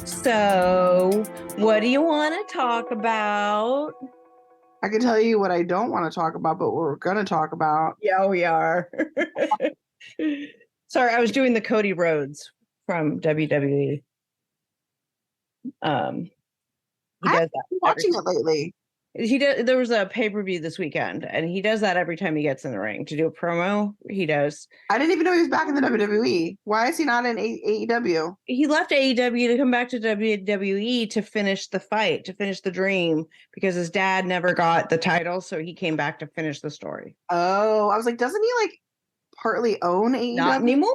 So, what do you want to talk about? I can tell you what I don't want to talk about, but what we're going to talk about. Yeah, we are. Sorry, I was doing the Cody Rhodes from WWE. He I does haven't that been watching it lately. He does. There was a pay-per-view this weekend, and he does that every time he gets in the ring to do a promo. He does. I didn't even know he was back in the WWE. Why is he not in AEW? He left AEW to come back to WWE to finish the fight, to finish the dream, because his dad never got the title, so he came back to finish the story. Oh, I was like, doesn't he like partly own AEW? Not anymore.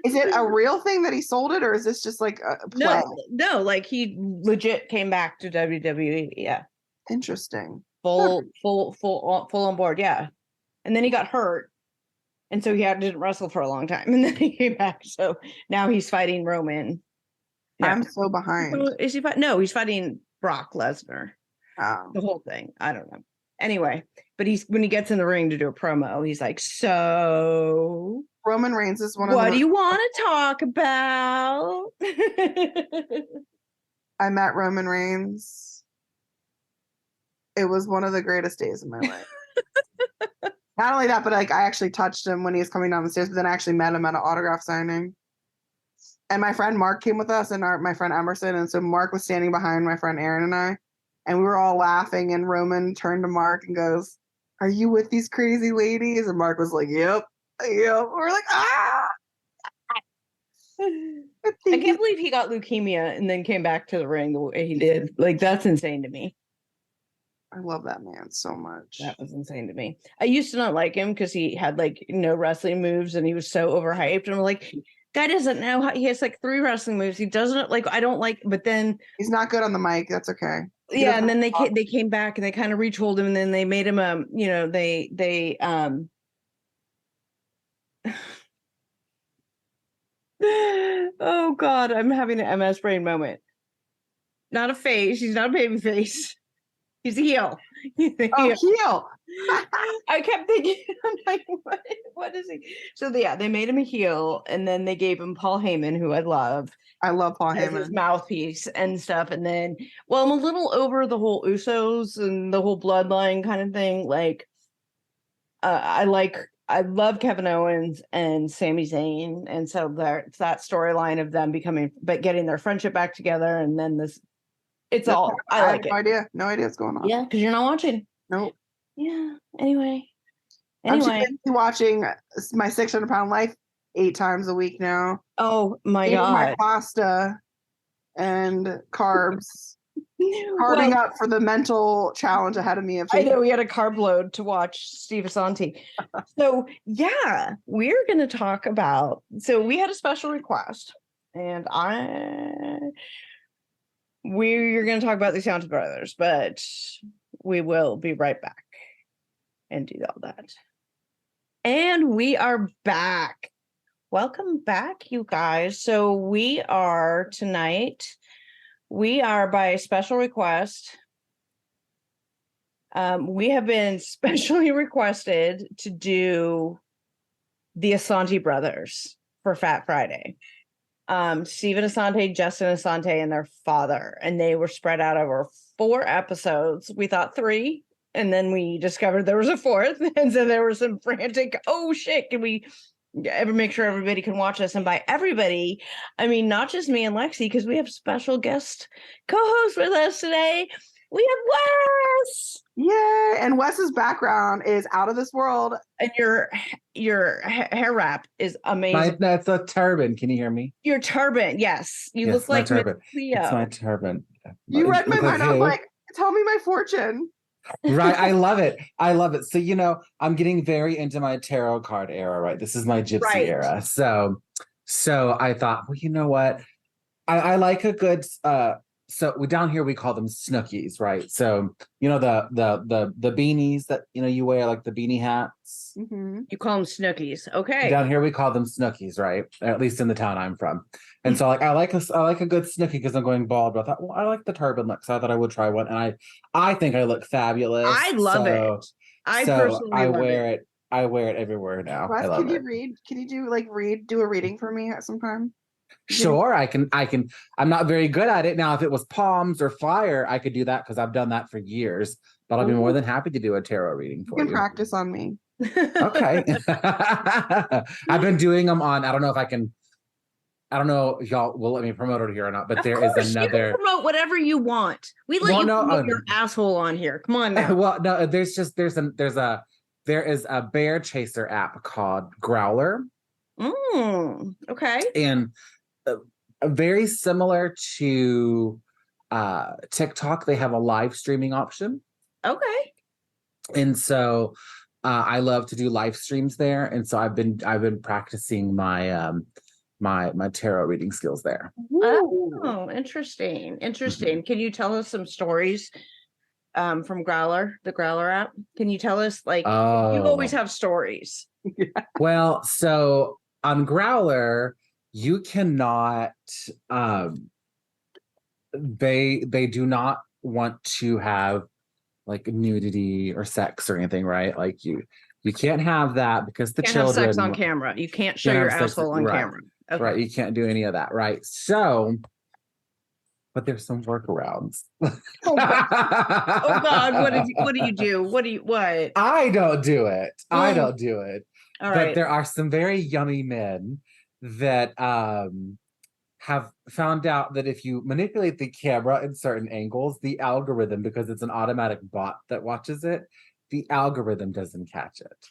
Is it a real thing that he sold it, or is this just like a play? No, like he legit came back to WWE. Yeah. Interesting. Full on board. Yeah. And then he got hurt. And so he didn't wrestle for a long time. And then he came back. So now he's fighting Roman. No. I'm so behind. Is he fighting? No, he's fighting Brock Lesnar. Oh. The whole thing. I don't know. Anyway, but when he gets in the ring to do a promo, he's like, so Roman Reigns is one of what do you want to talk about? I met Roman Reigns. It was one of the greatest days of my life. Not only that, but like I actually touched him when he was coming down the stairs, but then I actually met him at an autograph signing. And my friend Mark came with us and my friend Emerson. And so Mark was standing behind my friend Aaron and I. And we were all laughing. And Roman turned to Mark and goes, "Are you with these crazy ladies?" And Mark was like, Yep. We're like, ah! I can't believe he got leukemia and then came back to the ring the way he did. Like, that's insane to me. I love that man so much. That was insane to me. I used to not like him because he had like no wrestling moves and he was so overhyped. And I'm like, guy doesn't know how he has like 3 wrestling moves. He doesn't like, I don't like, but then he's not good on the mic. That's okay. Yeah, and then they came back and they kind of retooled him, and then they made him oh God, I'm having an MS brain moment. Not a face. He's not a baby face. He's a heel. Heel. I kept thinking, I'm like, what is he? So they made him a heel, and then they gave him Paul Heyman, who I love. I love Paul Heyman. His mouthpiece and stuff. And then, well, I'm a little over the whole Usos and the whole bloodline kind of thing. Like, I love Kevin Owens and Sami Zayn, and so it's that storyline of them getting their friendship back together, and then this. I like it. No idea what's going on. Yeah, because you're not watching. Nope. Yeah. Anyway. I'm too busy watching My 600-Pound Life 8 times a week now. Oh my God. My pasta and carbs. Carbing up for the mental challenge ahead of me. I know we had a carb load to watch Steve Assanti. So yeah, we're going to talk about. So we had a special request, and we're going to talk about the Assanti Brothers, but we will be right back and do all that. And we are back. Welcome back, you guys. So we are by special request. We have been specially requested to do the Assanti Brothers for Fat Friday. Stephen Assanti, Justin Assanti, and their father. And they were spread out over 4 episodes. We thought 3. And then we discovered there was a 4th. And so there was some frantic, oh shit, can we ever make sure everybody can watch us? And by everybody, I mean not just me and Lexi, because we have special guest co-host with us today. We have Wess. Yeah, and Wes's background is out of this world. And your hair wrap is amazing. That's a turban. Can you hear me? Your turban, yes. You look like turban. It's my turban. You read my mind. I was like, tell me my fortune. Right. I love it. So, I'm getting very into my tarot card era, right? This is my gypsy era. So I thought, well, you know what? I like a good so down here we call them snookies, right? So the beanies that you wear, like the beanie hats. Mm-hmm. You call them snookies, okay? Down here we call them snookies, right? At least in the town I'm from. And so I like a good snookie because I'm going bald. But I thought, well, I like the turban look, so I thought I would try one, and I think I look fabulous. I love it. I wear it everywhere now. Wes, can you read? Can you do a reading for me at some time? Sure, I can. I'm not very good at it. Now, if it was palms or fire, I could do that because I've done that for years. But I'll be more than happy to do a tarot reading You for can you. practice on me. Okay. I've been doing them on, I don't know if y'all will let me promote it here or not, but Of there is course, you can another. promote whatever you want. We let Well, you no, promote your asshole on here. Come on now. Well, no, there is a bear chaser app called Growler, Okay. and very similar to TikTok. They have a live streaming option, Okay. and so I love to do live streams there. And so I've been practicing my my tarot reading skills there. Oh, interesting. Interesting. Can you tell us some stories from Growler, the Growler app? Can you tell us, like, you always have stories? Well, so on Growler, you cannot they do not want to have like nudity or sex or anything, right? Like you can't have that because the You can't children have sex on camera. You can't show can't your have sex, asshole on right, camera. Okay. right. You can't do any of that, right? So, but there's some workarounds. Oh God, what do you do? What? I don't do it. I don't do it. All but right. there are some very yummy men that have found out that if you manipulate the camera in certain angles, the algorithm, because it's an automatic bot that watches it, the algorithm doesn't catch it.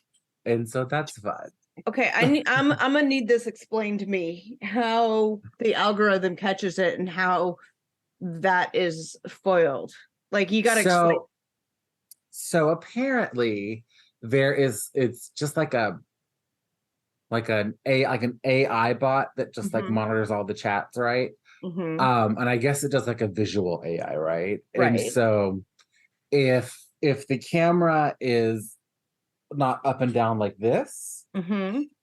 And so that's fun. Okay, I'm gonna need this explained to me, how the algorithm catches it and how that is foiled. Like, you gotta explain. So apparently it's just like an AI bot that just like monitors all the chats, right? And I guess it does like a visual AI, right? And so if the camera is not up and down like this,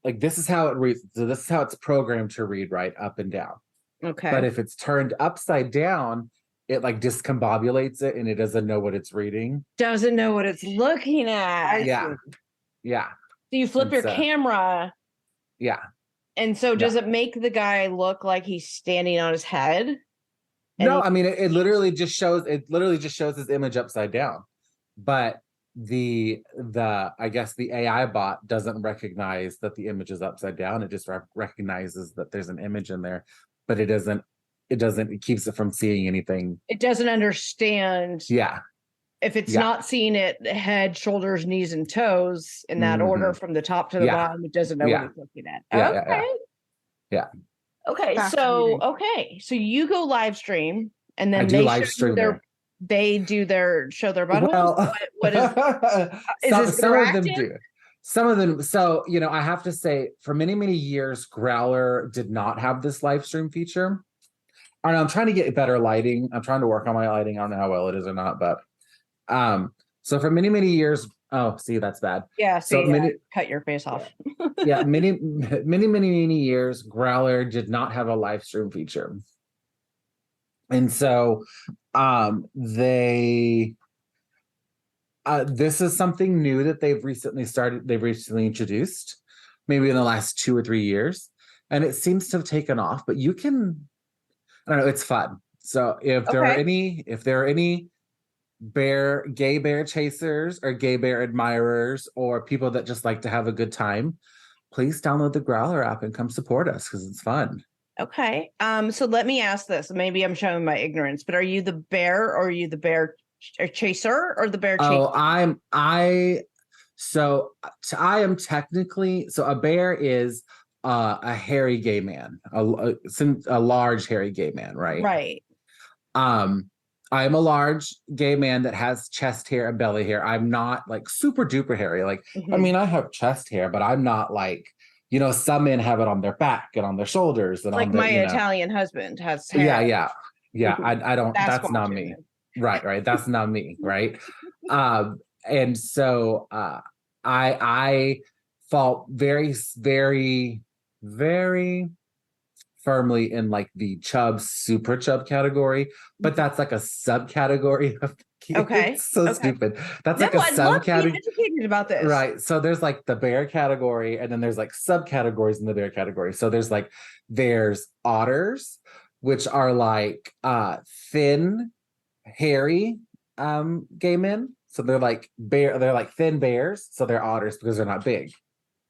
like this is how it reads. So this is how it's programmed to read, right? Up and down. Okay. But if it's turned upside down, it like discombobulates it and it doesn't know what it's reading. Doesn't know what it's looking at. Yeah. So you flip your camera. Yeah. And so does it make the guy look like he's standing on his head? No, I mean it literally just shows his image upside down. But the I guess the AI bot doesn't recognize that the image is upside down. It just recognizes that there's an image in there, but it keeps it from seeing anything. It doesn't understand. Yeah. If it's not seeing it head, shoulders, knees, and toes in that order from the top to the bottom, it doesn't know what it's looking at. Yeah. Okay. So you go live stream, and then they live stream they do show their buttholes. Well, what is some of them do. Some of them. So, I have to say, for many, many years, Growler did not have this live stream feature. I don't know, I'm trying to get better lighting. I'm trying to work on my lighting. I don't know how well it is or not, but so for many, many years, oh, see, that's bad. Yeah, so cut your face off. many years, Growler did not have a live stream feature. And so this is something new that they've recently introduced, maybe in the last 2 or 3 years, and it seems to have taken off. But you can, I don't know, it's fun. So if there are any gay bear chasers or gay bear admirers or people that just like to have a good time, please download the Growler app and come support us because it's fun. Okay. So let me ask this. Maybe I'm showing my ignorance, but are you the bear or are you the bear chaser or the bear chaser? Oh, I am technically, so a bear is a hairy gay man, a large hairy gay man, right? Right. I am a large gay man that has chest hair and belly hair. I'm not like super duper hairy. Like, I mean, I have chest hair, but I'm not like, some men have it on their back and on their shoulders. And like my Italian husband has hair. Yeah. I don't, that's not me. Right. That's not me. Right. And so I fall very, very, very firmly in like the chub, super chub category, but that's like a subcategory of Okay. it's so Okay. stupid. That's No, like a I'd love to be subcategory. educated about this. Right. So there's like the bear category, and then there's like subcategories in the bear category. So there's otters, which are like thin, hairy gay men. So they're like thin bears. So they're otters because they're not big.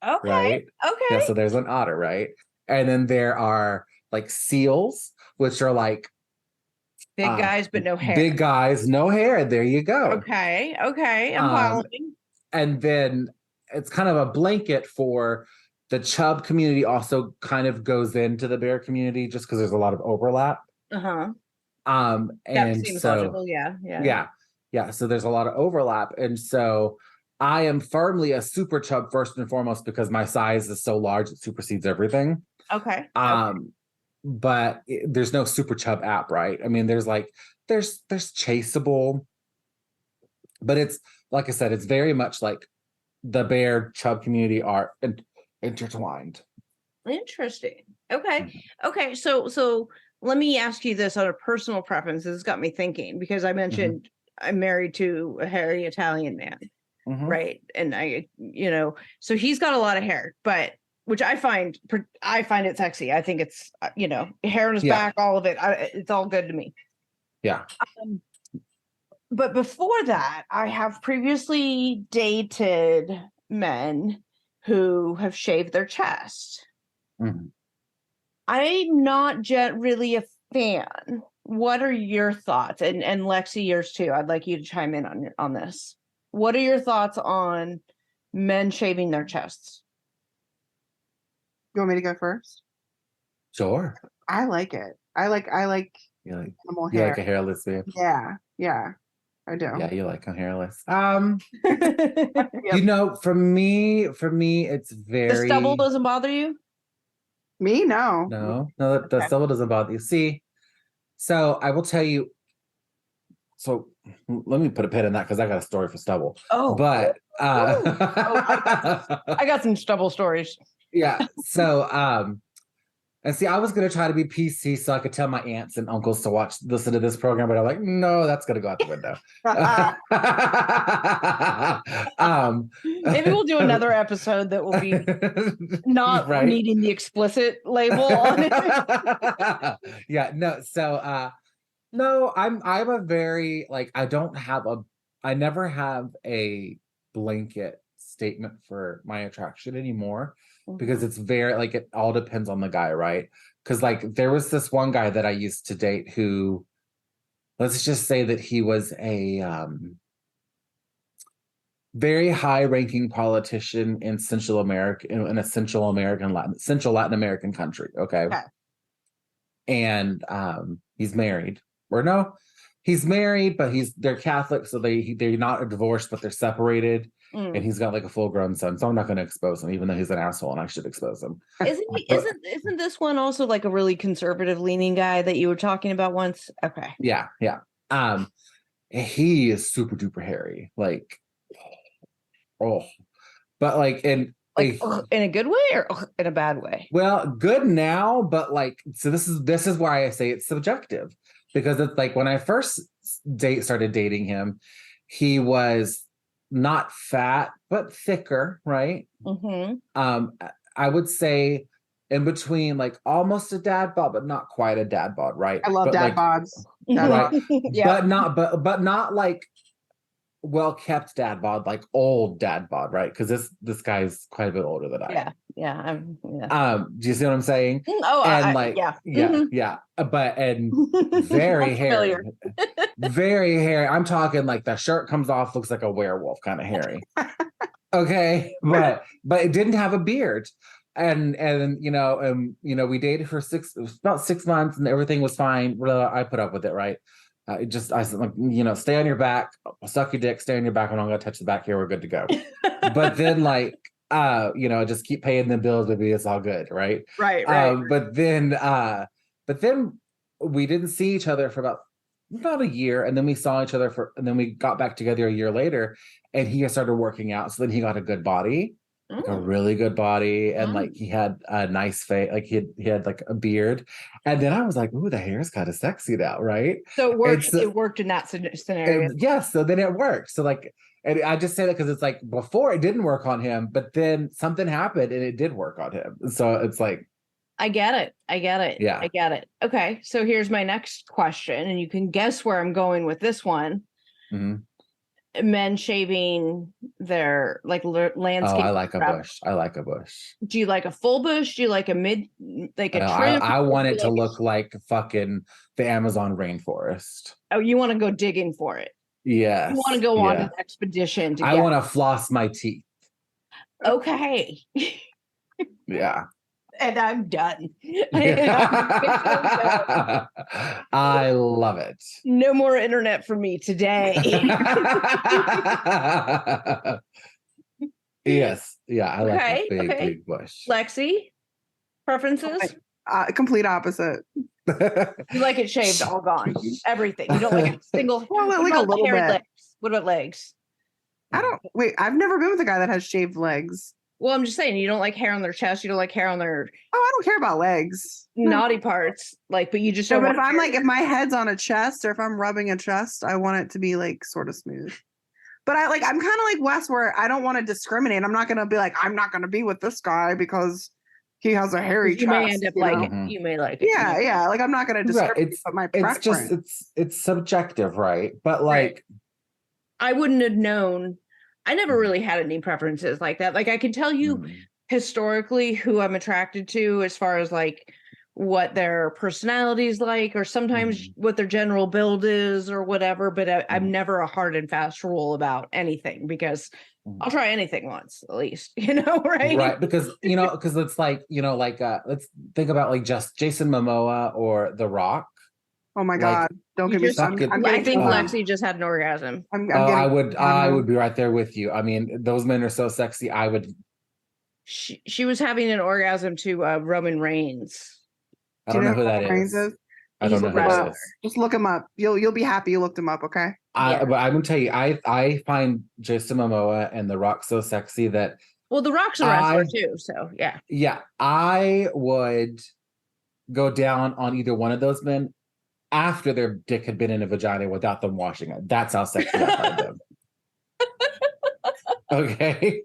Okay. Right. Okay. Yeah. So there's an otter, right? And then there are like seals, which are like Big guys, but no hair. big guys, no hair. There you go. Okay. Okay. I'm Um, following. And then it's kind of a blanket for the chub community, also kind of goes into the bear community just because there's a lot of overlap. Uh-huh. That That seems logical. Yeah. Yeah. So there's a lot of overlap. And so I am firmly a super chub first and foremost because my size is so large it supersedes everything. Okay. But there's no super chub app, right? I mean, there's Chaseable, but it's like I said, it's very much like the bear chub community are intertwined. Interesting. Okay. Mm-hmm. Okay. So let me ask you this on a personal preference. This has got me thinking because I mentioned I'm married to a hairy Italian man, right? And so he's got a lot of hair, but which I find it sexy. I think it's hair on his back, all of it. It's all good to me. Yeah. But before that, I have previously dated men who have shaved their chest. Mm-hmm. I'm not really a fan. What are your thoughts? And Lexi, yours too. I'd like you to chime in on this. What are your thoughts on men shaving their chests? You want me to go first? Sure. I like it. I like animal you hair. like a hairless man? Yeah, I do. Yeah, you like a hairless. Yep. For me, it's very. The stubble doesn't bother you? Me, no. No, the stubble doesn't bother you. See, so I will tell you. So let me put a pin in that because I got a story for stubble. Oh, but I got some stubble stories. Yeah. So and see, I was gonna try to be PC so I could tell my aunts and uncles to listen to this program, but I'm like, no, that's gonna go out the window. Maybe we'll do another episode that will be not needing the explicit label on it. Yeah, no. So no, I'm a very I never have a blanket statement for my attraction anymore. Because it's very it all depends on the guy, right? Because there was this one guy that I used to date who, let's just say that he was a very high-ranking politician in Central America, in a Central Latin American country. Okay. And he's married. Or no, he's married, but they're Catholic, so they're not divorced, but they're separated. And he's got a full-grown son, so I'm not going to expose him, even though he's an asshole, and I should expose him. Isn't this one also a really conservative-leaning guy that you were talking about once? Okay. Yeah. He is super duper hairy, but in a good way or in a bad way? Well, good now, but so this is why I say it's subjective, because it's when I first started dating him, he was not fat, but thicker, right? I would say in between almost a dad bod, but not quite a dad bod, right? I love dad bods. Right. Yeah. But not well-kept dad bod, old dad bod, right? Because this guy's quite a bit older than I am. Yeah. Do you see what I'm saying? Yeah. But very hairy. Very hairy. I'm talking the shirt comes off, looks like a werewolf, kind of hairy. Okay, but it didn't have a beard. And we dated for about 6 months and everything was fine. I put up with it, right? I said, stay on your back, I'll suck your dick, stay on your back, I'm not gonna touch the back here, we're good to go. But then just keep paying the bills, maybe it's all good, right? Right. But then we didn't see each other for about a year, and then we saw each other and then we got back together a year later, and he started working out, so then he got a good body. like a Oh. really good body, and like Mm. he had a nice face, like he had like a beard, and then I was like, ooh, the hair's kind of sexy now, right? So it worked. It's It worked in that scenario. yeah, so then it worked. So like, and I just say that because it's like before it didn't work on him, but then something happened and it did work on him. So it's like, I get it. I get it. Yeah. I get it. Okay. So here's my next question, and you can guess where I'm going with this one. mhm. Men shaving their like Oh, landscape. I like a wrap. bush. I like a bush. Do you like a full bush? Do you like a mid, like a trim? I Or want do it you to like look like fucking the Amazon rainforest. oh, you want to go digging for it. Yes. You want to go on yeah. an expedition to I get. want to floss my teeth. Okay. Yeah. And I'm done. I love it. No more internet for me today. Yes. Yeah. I like a Okay, big, okay. big bush. Lexi, preferences? Complete opposite. You like it shaved, all gone, everything. You don't like a single. Well, What like a about little hairy bit. legs? What about legs? I don't wait. I've never been with a guy that has shaved legs. Well, I'm just saying, you don't like hair on their chest. You don't like hair on their Oh, I don't care about legs. naughty parts. Like, but you just No, don't. but if want I'm hair. like, if my head's on a chest or if I'm rubbing a chest, I want it to be like sort of smooth. But I'm kind of like Wes, where I don't want to discriminate. I'm not going to be like, I'm not going to be with this guy because he has a hairy you chest. may end up you like know? it. Mhm. You may like it. Yeah, yeah. Like I'm not going to Right, discriminate, but my it's preference. just it's subjective, right? But Right. like I wouldn't have known. I never really had any preferences like that. Like I can tell you mm, historically who I'm attracted to as far as like what their personality's like, or sometimes what their general build is or whatever. But I'm never a hard and fast rule about anything because I'll try anything once at least, right? right, because because it's like like let's think about like just Jason Momoa or The Rock. Oh my like, God! Don't You get me just- started. I'm I getting think chills. Lexi just had an orgasm. I'm Oh, getting. I would be right there with you. I mean, those men are so sexy. I would. She was having an orgasm to Roman Reigns. I Do you don't know who know that who Reigns is. is? I don't He's know a who that wrestler. is. Just look him up. You'll be happy you looked him up. Okay. Yeah. But I'm gonna tell you, I find Jason Momoa and The Rock so sexy that Well, The Rock's a wrestler too, so yeah. yeah, I would go down on either one of those men after their dick had been in a vagina without them washing it. That's how sexy I find them. Okay.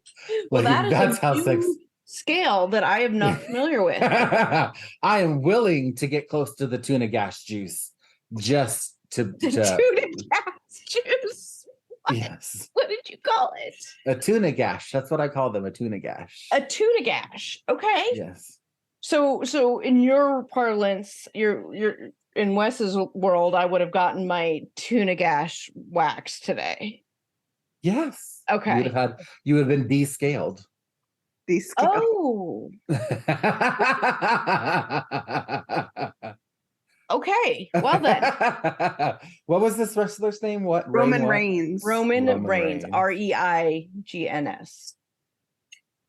Well, Like, that is that's a how new sexy. scale that I am not familiar with. I am willing to get close to the tuna gas juice just to The tuna gas juice. yes. What did you call it? A tuna gash. That's what I call them, a tuna gash. A tuna gash. Okay. Yes. So in your parlance, you're in Wes's world, I would have gotten my tuna gash wax today. Yes. Okay. You would have been descaled. These. Oh, okay. Well then, What was this wrestler's name? What? Roman what? Reigns. Roman Reigns. Reigns, Reigns.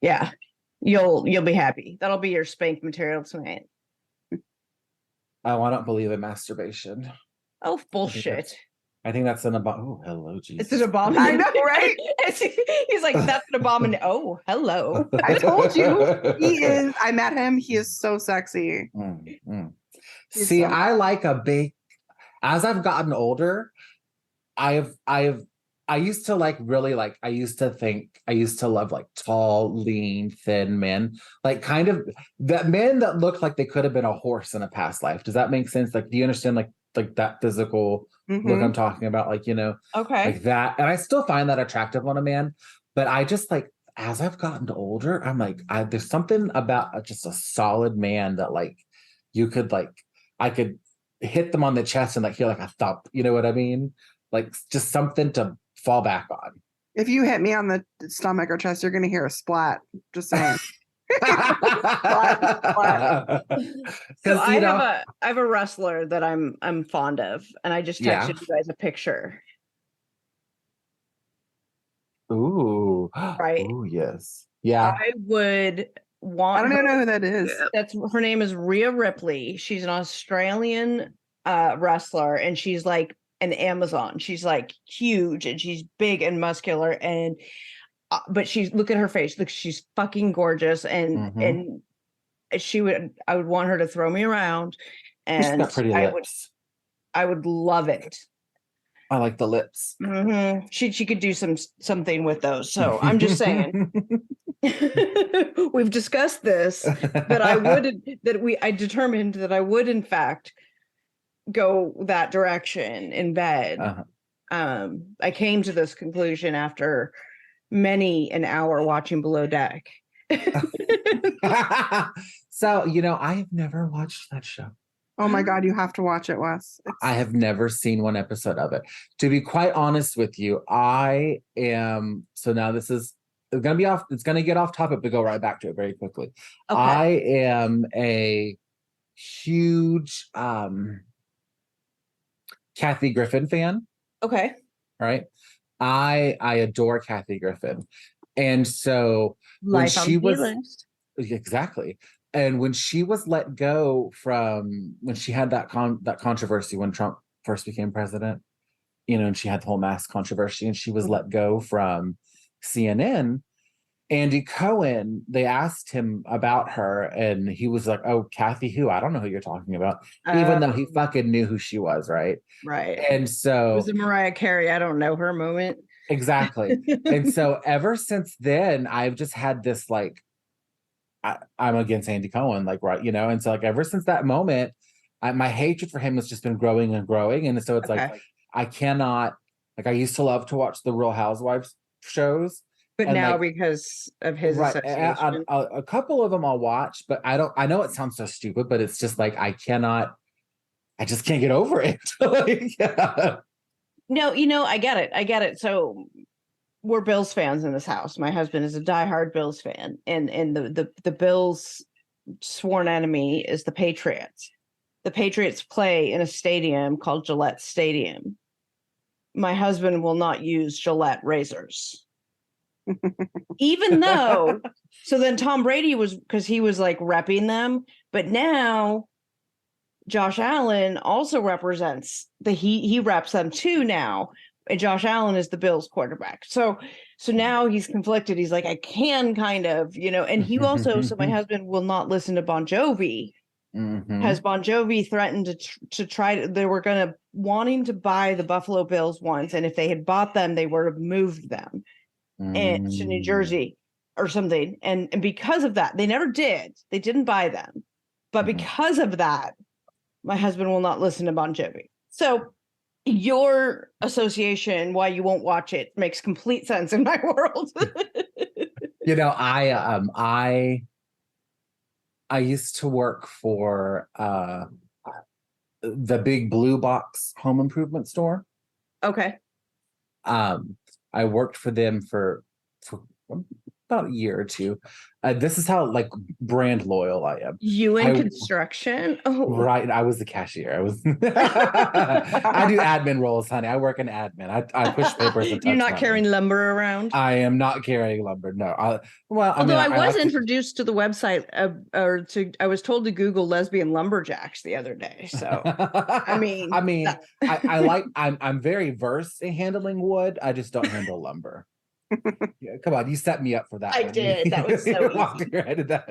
Yeah, you'll be happy. That'll be your spank material tonight. Oh, I don't believe in masturbation. Oh, bullshit. I think that's an abomin. Oh, hello, Jesus. It's an abomination. I know, right? He's like, that's an abomination. Oh, hello. I told you he is. I met him. He is so sexy. He's See, so I like a big. As I've gotten older, I used to love like tall, lean, thin men, like kind of that men that looked like they could have been a horse in a past life. Does that make sense? Like, do you understand like that physical look I'm talking about? Like, Okay. like that. And I still find that attractive on a man, but I just like, as I've gotten older, I'm like, there's something about just a solid man that like you could like, I could hit them on the chest and like hear like a thump. You know what I mean? Like just something to fall back on. If you hit me on the stomach or chest, you're going to hear a splat. Just saying. So I have a wrestler that I'm fond of, and I just texted you guys a picture. Ooh. Right. Ooh, yes. Yeah. I would want. I don't even know who that is. Her name is Rhea Ripley. She's an Australian wrestler, and she's like an Amazon. She's like huge, and she's big and muscular, and but look at her face. Look, she's fucking gorgeous, and I would want her to throw me around, She's and got pretty lips. I would love it. I like the lips. She could do something with those. So I'm just saying. We've discussed this, that I determined that I would in fact go that direction in bed. I came to this conclusion after many an hour watching Below Deck. So, I have never watched that show. Oh my God, you have to watch it, Wes. I have never seen one episode of it. To be quite honest with you, I am, so now this is going to be off, it's going to get off topic, but go right back to it very quickly. Okay. I am a huge Kathy Griffin fan. Okay. Right. I adore Kathy Griffin. And so when she was exactly. And when she was let go from, when she had that controversy when Trump first became president, and she had the whole mask controversy, and she was let go from CNN, Andy Cohen, they asked him about her, and he was like, "Oh, Kathy who? I don't know who you're talking about," even though he fucking knew who she was, right? Right. And so it was a Mariah Carey, I don't know her moment. Exactly. And so ever since then, I've just had this like, I'm against Andy Cohen, like, right, and so like ever since that moment, my hatred for him has just been growing and growing. And so it's like, I cannot, like, I used to love to watch the Real Housewives shows. But now, like, because of his association. A couple of them I'll watch, but I know it sounds so stupid, but it's just like, I just can't get over it. Like, yeah. No, I get it. So we're Bills fans in this house. My husband is a diehard Bills fan, and the Bills' sworn enemy is the Patriots. The Patriots play in a stadium called Gillette Stadium. My husband will not use Gillette razors. Even though, so then Tom Brady was, because he was like repping them, but now Josh Allen also represents he reps them too now. And Josh Allen is the Bills quarterback. So now he's conflicted. He's like, I can kind of, and he also, so my husband will not listen to Bon Jovi. Has Bon Jovi threatened to try, they were wanting to buy the Buffalo Bills once. And if they had bought them, they would have moved them and to New Jersey or something. And because of that, they never did. They didn't buy them. But because of that, my husband will not listen to Bon Jovi. So your association, why you won't watch it, makes complete sense in my world. I used to work for the Big Blue Box home improvement store. Okay. I worked for them for about a year or two. This is how like brand loyal I am. You in construction? Oh, right. I was the cashier. I was. I do admin roles, honey. I work in admin. I push papers. And you're not carrying lumber around. I am not carrying lumber. No. I was introduced to the website, I was told to Google lesbian lumberjacks the other day. So I'm very versed in handling wood. I just don't handle lumber. Yeah, come on, you set me up for that. I did. That was so easy. Your head that.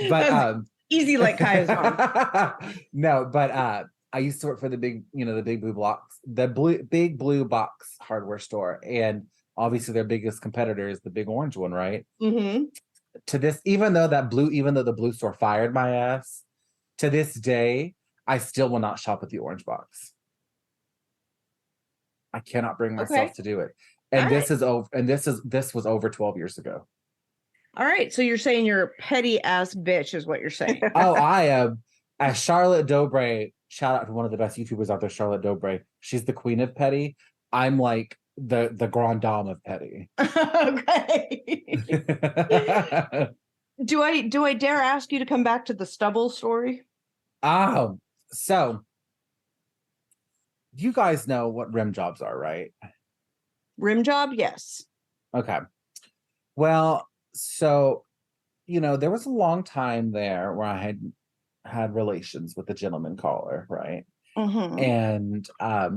But easy like Kaya's mom. No, but I used to work for the big blue box hardware store, and obviously their biggest competitor is the big orange one, right? To this, even though the blue store fired my ass, to this day, I still will not shop at the orange box. I cannot bring myself to do it. And this was over 12 years ago. All right. So you're saying you're a petty ass bitch is what you're saying. Oh, I am. As Charlotte Dobre, shout out to one of the best YouTubers out there, Charlotte Dobre. She's the queen of petty. I'm like the grand dame of petty. Okay. Do I dare ask you to come back to the stubble story? So you guys know what rim jobs are, right? Rim job, yes. Okay. Well, so, there was a long time there where I had relations with a gentleman caller, right? And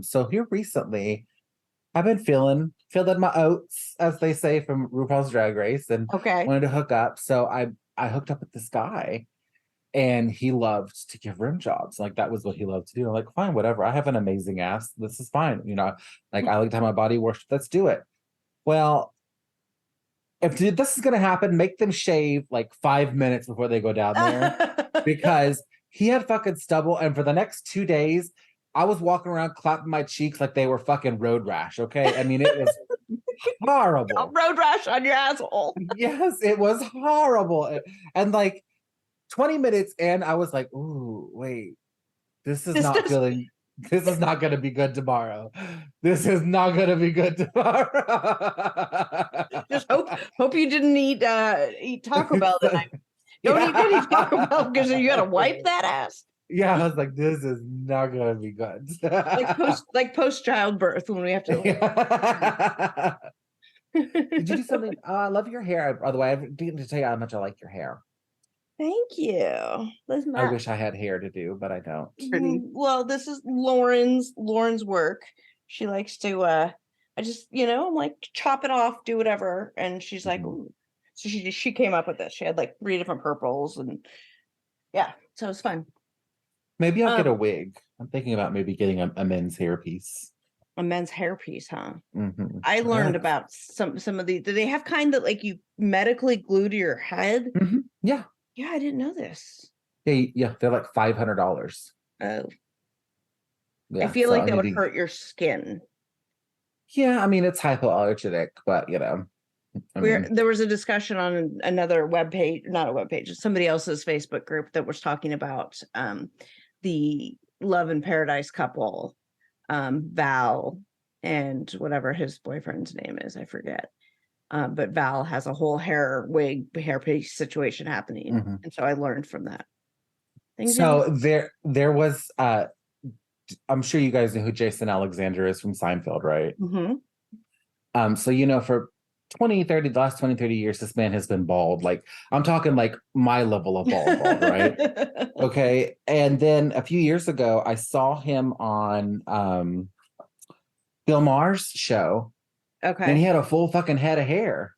so here recently, I've been feeling my oats, as they say from RuPaul's Drag Race, and Okay. wanted to hook up. So I hooked up with this guy, and he loved to give rim jobs. Like that was what he loved to do. I'm like, fine, whatever. I have an amazing ass. This is fine. Like I like to have my body worship. Let's do it. Well, if this is gonna happen, make them shave like 5 minutes before they go down there, because he had fucking stubble, and for the next 2 days, I was walking around clapping my cheeks like they were fucking road rash. Okay, I mean it was horrible. Road rash on your asshole. Yes, it was horrible, and like 20 minutes in, I was like, "Ooh, wait, this is not feeling." This is not going to be good tomorrow. This is not going to be good tomorrow. Just hope you didn't eat Taco Bell tonight. Don't eat any Taco Bell because you got to wipe that ass. Yeah, I was like, this is not going to be good. like post childbirth when we have to. Did you do something? I love your hair. By the way, I didn't tell you how much I like your hair. Thank you. I wish I had hair to do, but I don't. Well, this is Lauren's work. She likes to I just, I'm like, chop it off, do whatever. And she's like, ooh. So she came up with this. She had like 3 different purples, and yeah, so it's fun. Maybe I'll get a wig. I'm thinking about maybe getting a men's hairpiece. A men's hairpiece, huh? Mm-hmm. I learned about some of the. Do they have kind that like you medically glue to your head? Mm-hmm. Yeah. Yeah, I didn't know this. Yeah, they're like $500. Oh. Yeah, I feel like that would hurt your skin. Yeah, I mean it's hypoallergenic, but there was a discussion on another webpage, not a webpage, somebody else's Facebook group that was talking about the Love in Paradise couple, Val and whatever his boyfriend's name is, I forget. But Val has a whole hairpiece situation happening. Mm-hmm. And so I learned from that. So there was I'm sure you guys know who Jason Alexander is from Seinfeld, right? Mm-hmm. So for the last 20-30 years, this man has been bald. Like I'm talking like my level of bald, right? Okay. And then a few years ago, I saw him on Bill Maher's show. Okay. And he had a full fucking head of hair.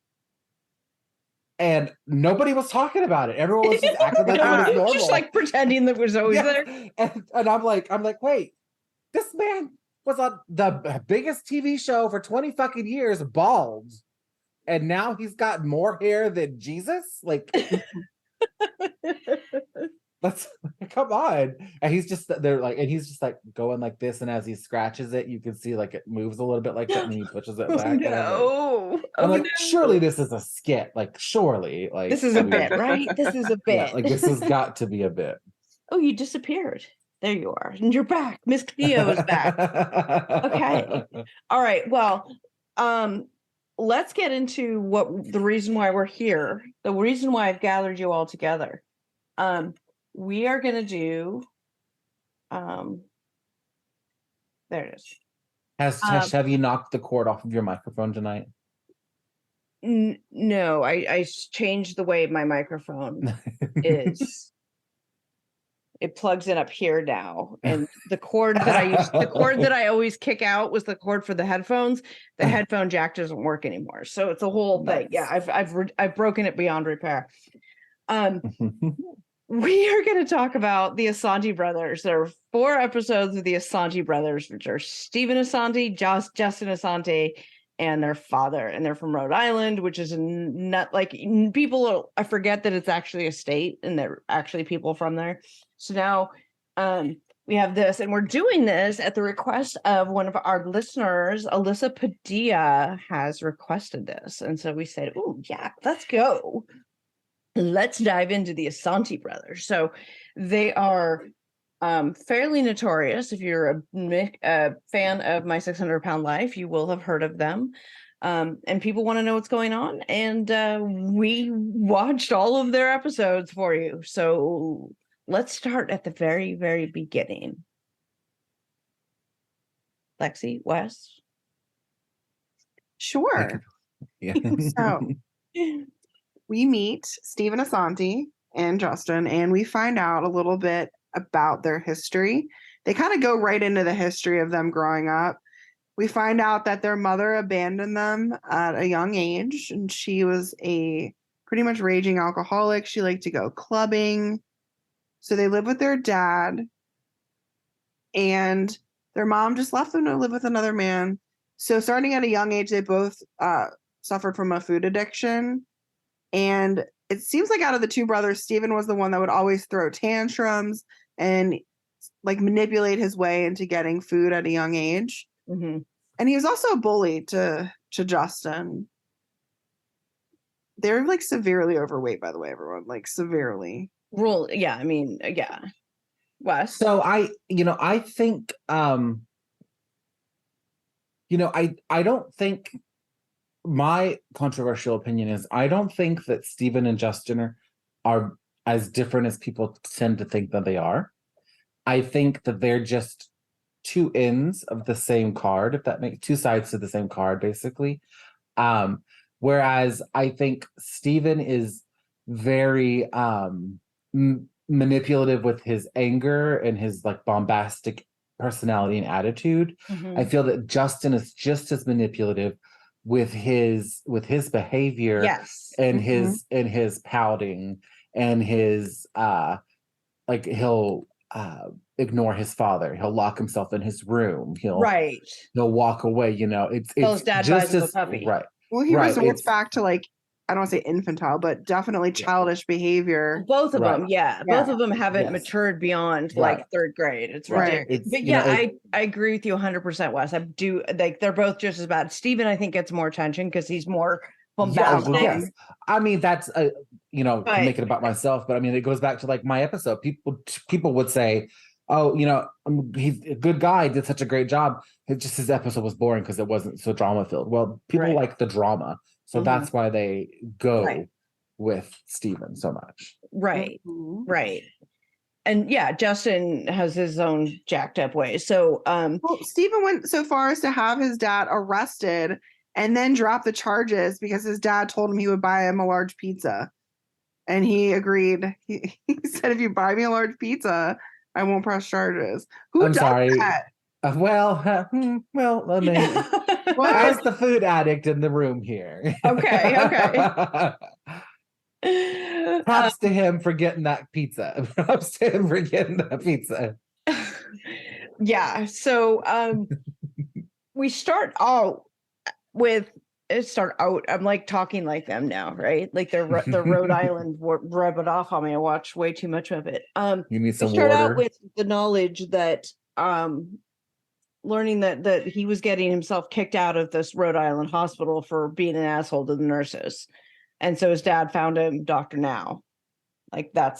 And nobody was talking about it. Everyone was just acting like it was normal. Just like pretending that it was always there. And I'm like, wait, this man was on the biggest TV show for 20 fucking years, bald. And now he's got more hair than Jesus? Like, let's come on. And he's just going like this, and as he scratches it, you can see like it moves a little bit like that, and he pushes it back. No. I'm like, surely this is a skit. Like, surely, like this is a bit, right? This is a bit. Yeah, like this has got to be a bit. Oh, you disappeared. There you are, and you're back. Miss Cleo is back. Okay. All right. Well, let's get into the reason why we're here. The reason why I've gathered you all together. We are going to do, there it is. Have you knocked the cord off of your microphone tonight? No, I changed the way my microphone is. It plugs in up here now, and the cord that I always kick out was the cord for the headphones. The headphone jack doesn't work anymore, so it's a whole thing. Yeah, I've broken it beyond repair. We are going to talk about the Assanti Brothers. There are 4 episodes of the Assanti Brothers, which are Stephen Assanti, Justin Assanti, and their father. And they're from Rhode Island, which is not like people. I forget that it's actually a state, and they're actually people from there. So now we have this, and we're doing this at the request of one of our listeners. Alyssa Padilla has requested this, and so we said, "Oh yeah, let's go." Let's dive into the Assanti Brothers. So they are fairly notorious. If you're a fan of My 600 Pound Life, you will have heard of them. And people want to know what's going on. And we watched all of their episodes for you. So let's start at the very, very beginning. Lexi, Wess? Sure. Yeah. So we meet Stephen Assanti and Justin, and we find out a little bit about their history. They kind of go right into the history of them growing up. We find out that their mother abandoned them at a young age, and she was a pretty much raging alcoholic. She liked to go clubbing. So they live with their dad, and their mom just left them to live with another man. So starting at a young age, they both suffered from a food addiction. And it seems like out of the two brothers, Stephen was the one that would always throw tantrums and like manipulate his way into getting food at a young age. Mm-hmm. And he was also a bully to Justin. They're like severely overweight, by the way, everyone. Like severely. Yeah, I mean, yeah. Wes. So I think I don't think, my controversial opinion is, I don't think that Stephen and Justin are as different as people tend to think that they are. I think that they're just two ends of the same card, if that makes two sides to the same card, basically. Whereas I think Stephen is very manipulative with his anger and his like bombastic personality and attitude. Mm-hmm. I feel that Justin is just as manipulative with his behavior, yes, and his pouting and his like he'll ignore his father, he'll lock himself in his room, he'll walk away, it's his dad just buys him a as puppy. right. Well, he resorts back to like, I don't want to say infantile, but definitely childish behavior. Both of them, both of them haven't Yes. matured beyond like third grade. It's ridiculous. But I agree with you 100%, Wes. I do, like, they're both just as bad. Stephen, I think, gets more attention because he's more bombastic. Yes. I mean, that's can make it about myself, but I mean, it goes back to like my episode. People would say, oh, he's a good guy, did such a great job. It's just his episode was boring because it wasn't so drama filled. Well, people like the drama. So that's why they go with Stephen so much. Right. And Justin has his own jacked up ways. So Stephen went so far as to have his dad arrested and then drop the charges because his dad told him he would buy him a large pizza. And he agreed. He said, if you buy me a large pizza, I won't press charges. Who does that? Well, let me. As the food addict in the room here. Okay. Props to him for getting that pizza. Yeah. So we start out with I'm like talking like them now, right? Like the Rhode Island rub it off on me. I watch way too much of it. You need some we start water. out with the knowledge that learning that he was getting himself kicked out of this Rhode Island hospital for being an asshole to the nurses. And so his dad found him Dr. Now. Like and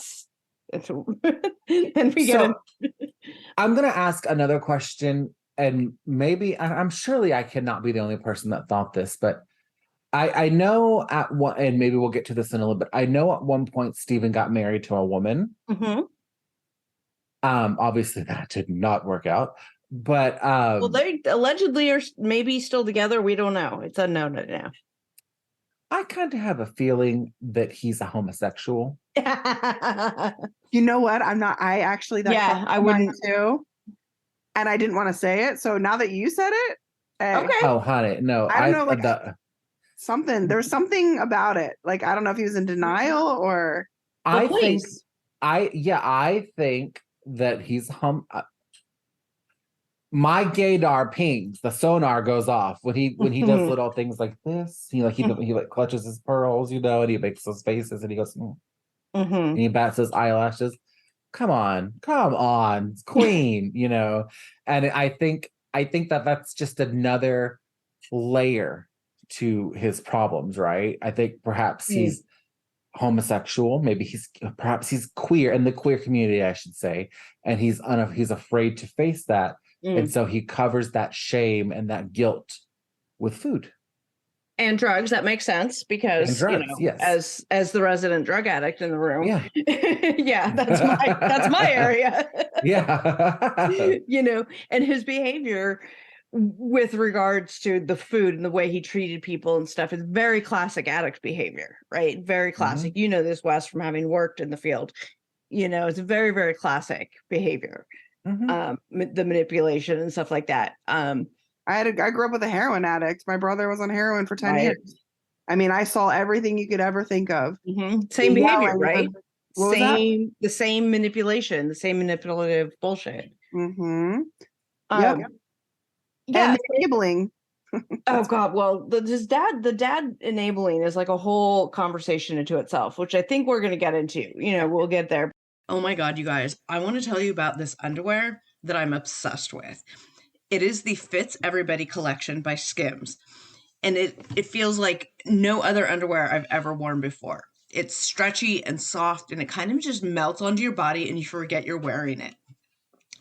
we get I'm going to ask another question, and maybe I'm surely I cannot be the only person that thought this, but I know at one, and maybe we'll get to this in a little bit. I know at one point Stephen got married to a woman. Mm-hmm. Obviously that did not work out. But well, they allegedly are maybe still together. We don't know. It's unknown now. I kind of have a feeling that he's a homosexual. You know what? I'm not. I actually I wouldn't too. And I didn't want to say it. So now that you said it, okay. Oh, honey, no. I don't know. Something. There's something about it. Like I don't know if he was in denial or. I think that he's my gaydar pings, the sonar goes off when he does little things like this. He clutches his pearls, and he makes those faces and he goes, and he bats his eyelashes. Come on, queen, And I think that's just another layer to his problems, right? I think perhaps he's homosexual, perhaps he's queer in the queer community, I should say, and he's afraid to face that. And so he covers that shame and that guilt with food and drugs. That makes sense because as the resident drug addict in the room, that's my area. And his behavior with regards to the food and the way he treated people and stuff is very classic addict behavior, right? Very classic. This, Wes, from having worked in the field. It's very, very classic behavior. The manipulation and stuff like that. I I grew up with a heroin addict. My brother was on heroin for 10 Right. years. I mean, I saw everything you could ever think of. Same behavior, Yelling, right? What was that? The same manipulation, the same manipulative bullshit. Mm-hmm. Yep. And enabling. Oh God. Well, the dad enabling is like a whole conversation into itself, which I think we're going to get into. We'll get there. Oh my God, you guys, I want to tell you about this underwear that I'm obsessed with. It is the Fits Everybody collection by Skims. And it feels like no other underwear I've ever worn before. It's stretchy and soft, and it kind of just melts onto your body and you forget you're wearing it.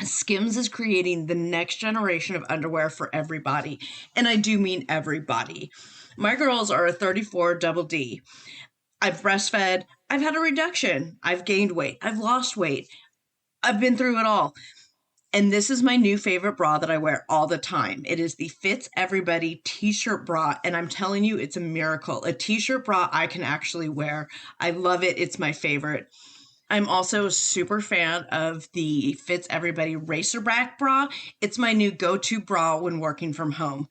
Skims is creating the next generation of underwear for everybody. And I do mean everybody. My girls are a 34 double D. I've breastfed. I've had a reduction. I've gained weight. I've lost weight. I've been through it all. And this is my new favorite bra that I wear all the time. It is the Fits Everybody t-shirt bra. And I'm telling you, it's a miracle. A t-shirt bra I can actually wear. I love it. It's my favorite. I'm also a super fan of the Fits Everybody Racerback bra. It's my new go-to bra when working from home.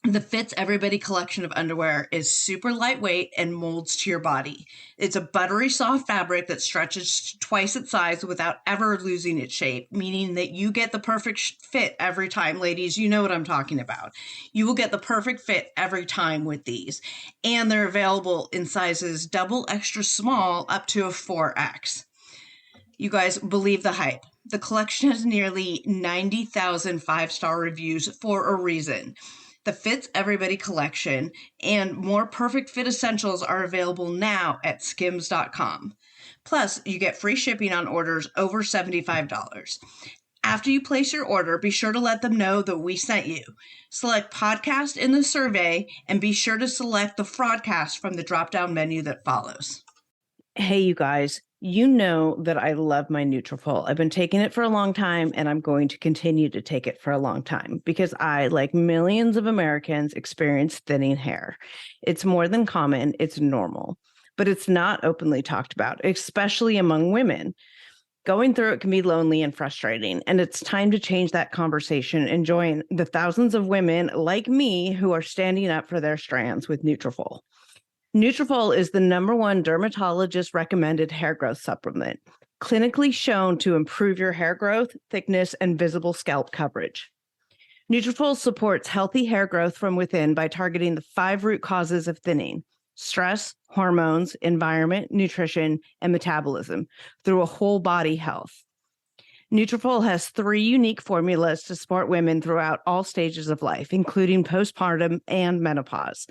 The Fits Everybody collection of underwear is super lightweight and molds to your body. It's a buttery soft fabric that stretches twice its size without ever losing its shape, meaning that you get the perfect fit every time. Ladies, you know what I'm talking about. You will get the perfect fit every time with these. And they're available in sizes double extra small up to a 4X. You guys, believe the hype. The collection has nearly 90,000 five-star reviews for a reason. The Fits Everybody collection and more perfect fit essentials are available now at skims.com. Plus, you get free shipping on orders over $75. After you place your order, be sure to let them know that we sent you. Select podcast in the survey and be sure to select the Fraudcast from the drop-down menu that follows. Hey, you guys. You know that I love my Nutrafol. I've been taking it for a long time, and I'm going to continue to take it for a long time because I, like millions of Americans, experience thinning hair. It's more than common. It's normal, but it's not openly talked about, especially among women. Going through it can be lonely and frustrating, and it's time to change that conversation and join the thousands of women like me who are standing up for their strands with Nutrafol. Nutrafol is the #1 dermatologist recommended hair growth supplement, clinically shown to improve your hair growth, thickness, and visible scalp coverage. Nutrafol supports healthy hair growth from within by targeting the 5 root causes of thinning: stress, hormones, environment, nutrition, and metabolism through a whole body health. Nutrafol has 3 unique formulas to support women throughout all stages of life, including postpartum and menopause.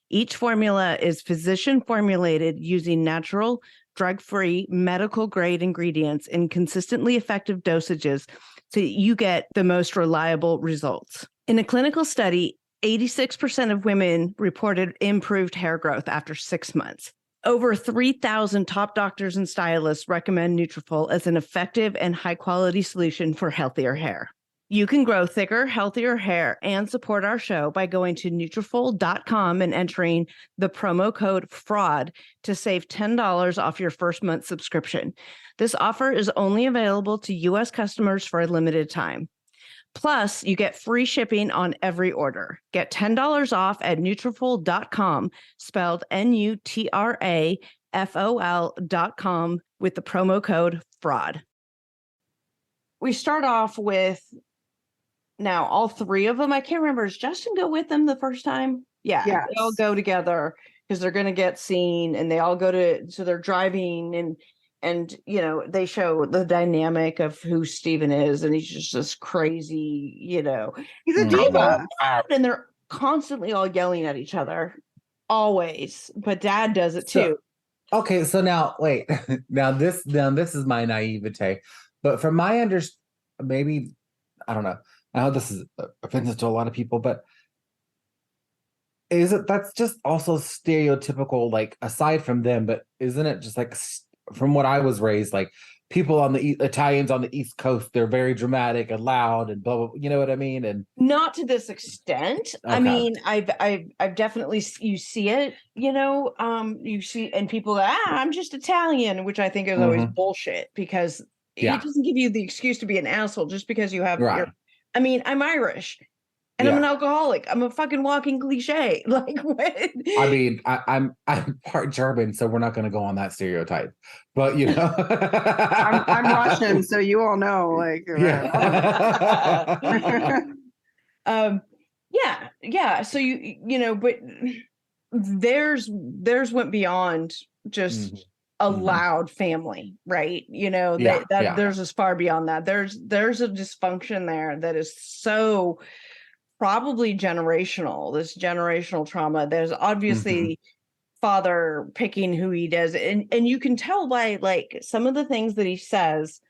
Each formula is physician formulated using natural, drug-free, medical-grade ingredients in consistently effective dosages so that you get the most reliable results. In a clinical study, 86% of women reported improved hair growth after 6 months. Over 3,000 top doctors and stylists recommend Nutrafol as an effective and high-quality solution for healthier hair. You can grow thicker, healthier hair and support our show by going to Nutrafol.com and entering the promo code FRAUD to save $10 off your first month subscription. This offer is only available to U.S. customers for a limited time. Plus, you get free shipping on every order. Get $10 off at Nutrafol.com, spelled Nutrafol.com, with the promo code FRAUD. We start off with... Now, all 3 of them, I can't remember, does Justin go with them the first time? Yeah, Yes. They all go together because they're going to get seen, and they all go to, so they're driving, and they show the dynamic of who Steven is, and he's just this crazy, He's a diva. And they're constantly all yelling at each other, always, but Dad does it too. Okay, so now, wait, now this is my naivete, but from my understanding, maybe, I don't know, I know this is offensive to a lot of people, but that's just also stereotypical, like, aside from them, but isn't it just like, from what I was raised, like, people on the Italians on the East Coast, they're very dramatic and loud and blah, blah, you know what I mean? And not to this extent. Okay. I mean, I've definitely, you see it, you see, and people go, I'm just Italian, which I think is always bullshit, because it doesn't give you the excuse to be an asshole just because you have your, I mean, I'm Irish. And I'm an alcoholic. I'm a fucking walking cliche. Like what? I mean, I'm part German, so we're not going to go on that stereotype. But you know, I'm Russian, so you all know. Like, yeah. Yeah. So but theirs went beyond just a loud family, right? There's as far beyond that. There's a dysfunction there that is so probably generational, this generational trauma. There's obviously father picking who he does, and you can tell by like some of the things that he says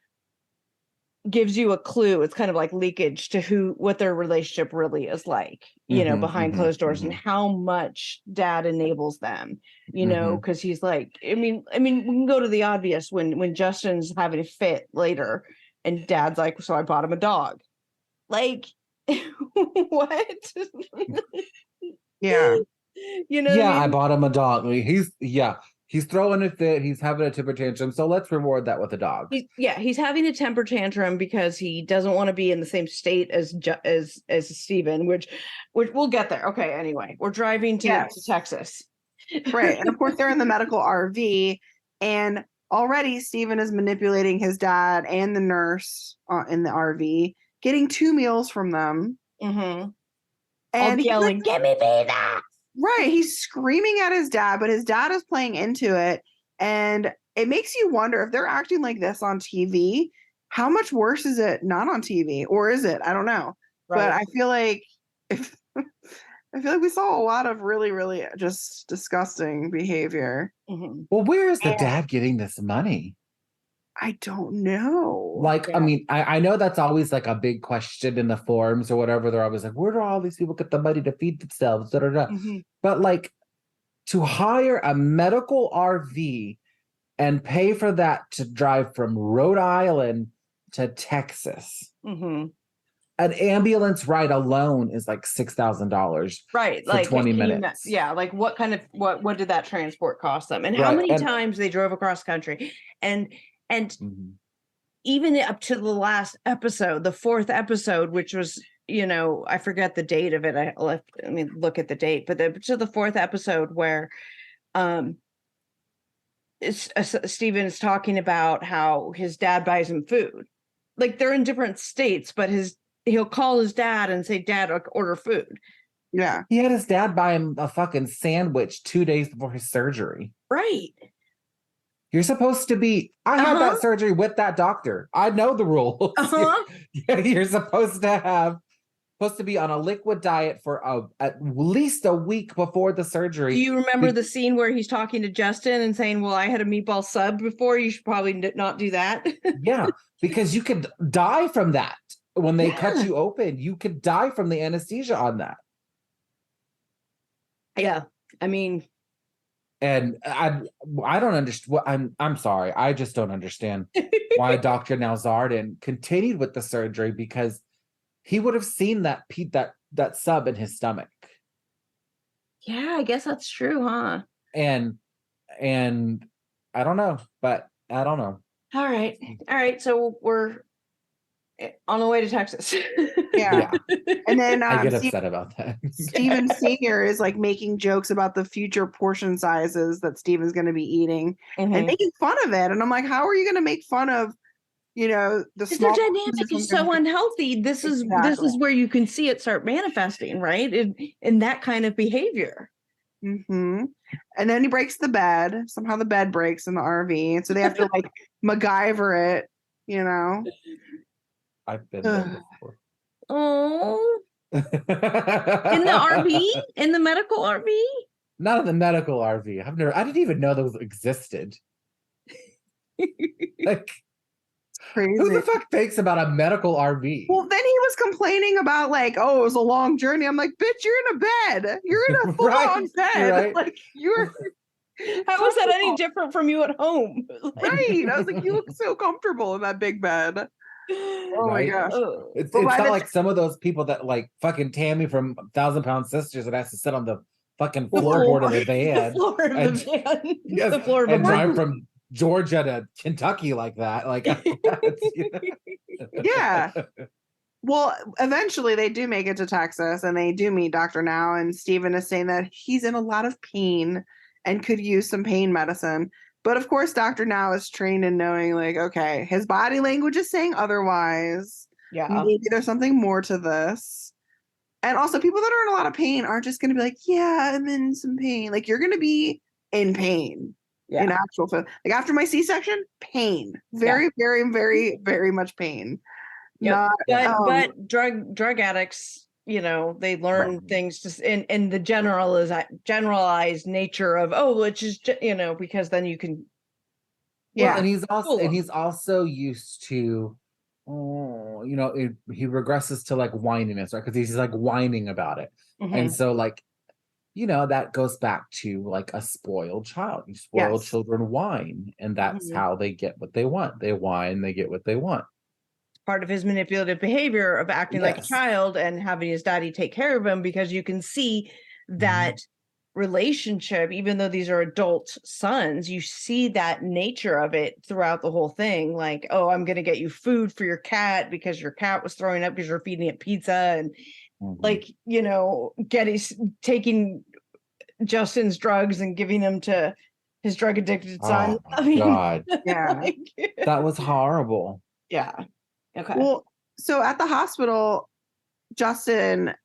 gives you a clue. It's kind of like leakage to what their relationship really is like, behind closed doors, and how much dad enables them, because he's like, I mean, we can go to the obvious when Justin's having a fit later and dad's like, so I bought him a dog. Like, what? Yeah. I bought him a dog. I mean, he's throwing a fit. He's having a temper tantrum. So let's reward that with a dog. He's having a temper tantrum because he doesn't want to be in the same state as Steven, which we'll get there. Okay. Anyway, we're driving to Texas. Right. And of course they're in the medical RV, and already Steven is manipulating his dad and the nurse in the RV, getting 2 meals from them. And he's yelling, "Give me pizza!" Right. He's screaming at his dad, but his dad is playing into it. And it makes you wonder, if they're acting like this on TV, how much worse is it not on TV? Or is it? I don't know. Right. But I feel like we saw a lot of really, really just disgusting behavior. Well, where is the dad getting this money? I don't know. Like, I mean, I know that's always like a big question in the forums or whatever. They're always like, where do all these people get the money to feed themselves? Da, da, da. But like, to hire a medical RV and pay for that to drive from Rhode Island to Texas. An ambulance ride alone is like $6,000. Right. For like 20 minutes. Like what did that transport cost them? And how many times they drove across country? And even up to the last episode, the 4th episode, which was, I forget the date of it. I mean, look at the date, but to the 4th episode where Steven is talking about how his dad buys him food. Like, they're in different states, but he'll call his dad and say, "Dad, order food." Yeah. He had his dad buy him a fucking sandwich 2 days before his surgery. Right. You're supposed to be. I had that surgery with that doctor. I know the rules. You're supposed to be on a liquid diet for at least a week before the surgery. Do you remember the scene where he's talking to Justin and saying, "Well, I had a meatball sub before. You should probably not do that." Yeah, because you could die from that when they cut you open. You could die from the anesthesia on that. Yeah, I mean. And I don't understand. I'm sorry. I just don't understand why Dr. Nalzardan continued with the surgery, because he would have seen that sub in his stomach. Yeah, I guess that's true, huh? And I don't know, but I don't know. All right. So we're on the way to Texas. Yeah. And then I get upset about that. Steven Sr. is like making jokes about the future portion sizes that Steven's going to be eating and making fun of it. And I'm like, how are you going to make fun of, the small dynamic is so unhealthy. This is where you can see it start manifesting, right? In that kind of behavior. And then he breaks the bed. Somehow the bed breaks in the RV. And so they have to like MacGyver it, I've been there before. Oh. In the RV? In the medical RV? Not in the medical RV. I didn't even know those existed. Like, crazy. Who the fuck thinks about a medical RV? Well, then he was complaining about like, oh, it was a long journey. I'm like, bitch, you're in a bed. You're in a full-on bed. Right. Like, you're. How is that any different from you at home? Right. I was like, you look so comfortable in that big bed. Oh my gosh. It's not like some of those people that like fucking Tammy from 1,000 Pound Sisters that has to sit on the fucking floorboard of the van. The floor of the van. Yes, the floor of and the drive from Georgia to Kentucky like that. Like, yeah. Well, eventually they do make it to Texas and they do meet Dr. Now, and Steven is saying that he's in a lot of pain and could use some pain medicine. But of course, Dr. Now is trained in knowing, like, okay, his body language is saying otherwise. Yeah. Maybe there's something more to this. And also, people that are in a lot of pain aren't just going to be like, yeah, I'm in some pain. Like, you're going to be in pain. Yeah. In actual, like after my C-section, pain. Very, very, very, very much pain. Yep. Not, but drug addicts, you know, they learn things just in the generalized nature of, oh, which is, you know, because then you can. Yeah, and he's also used to, you know, he regresses to like whininess, right? Because he's like whining about it, and so like, you know, that goes back to like a spoiled child. You spoiled children whine, and that's how they get what they want. They whine, they get what they want. Part of his manipulative behavior of acting like a child and having his daddy take care of him, because you can see that relationship, even though these are adult sons, you see that nature of it throughout the whole thing. Like, oh, I'm going to get you food for your cat because your cat was throwing up because you're feeding it pizza. And like, you know, taking Justin's drugs and giving them to his drug addicted son. Oh my God. Like, that was horrible. Yeah. Okay. Well, so at the hospital, Justin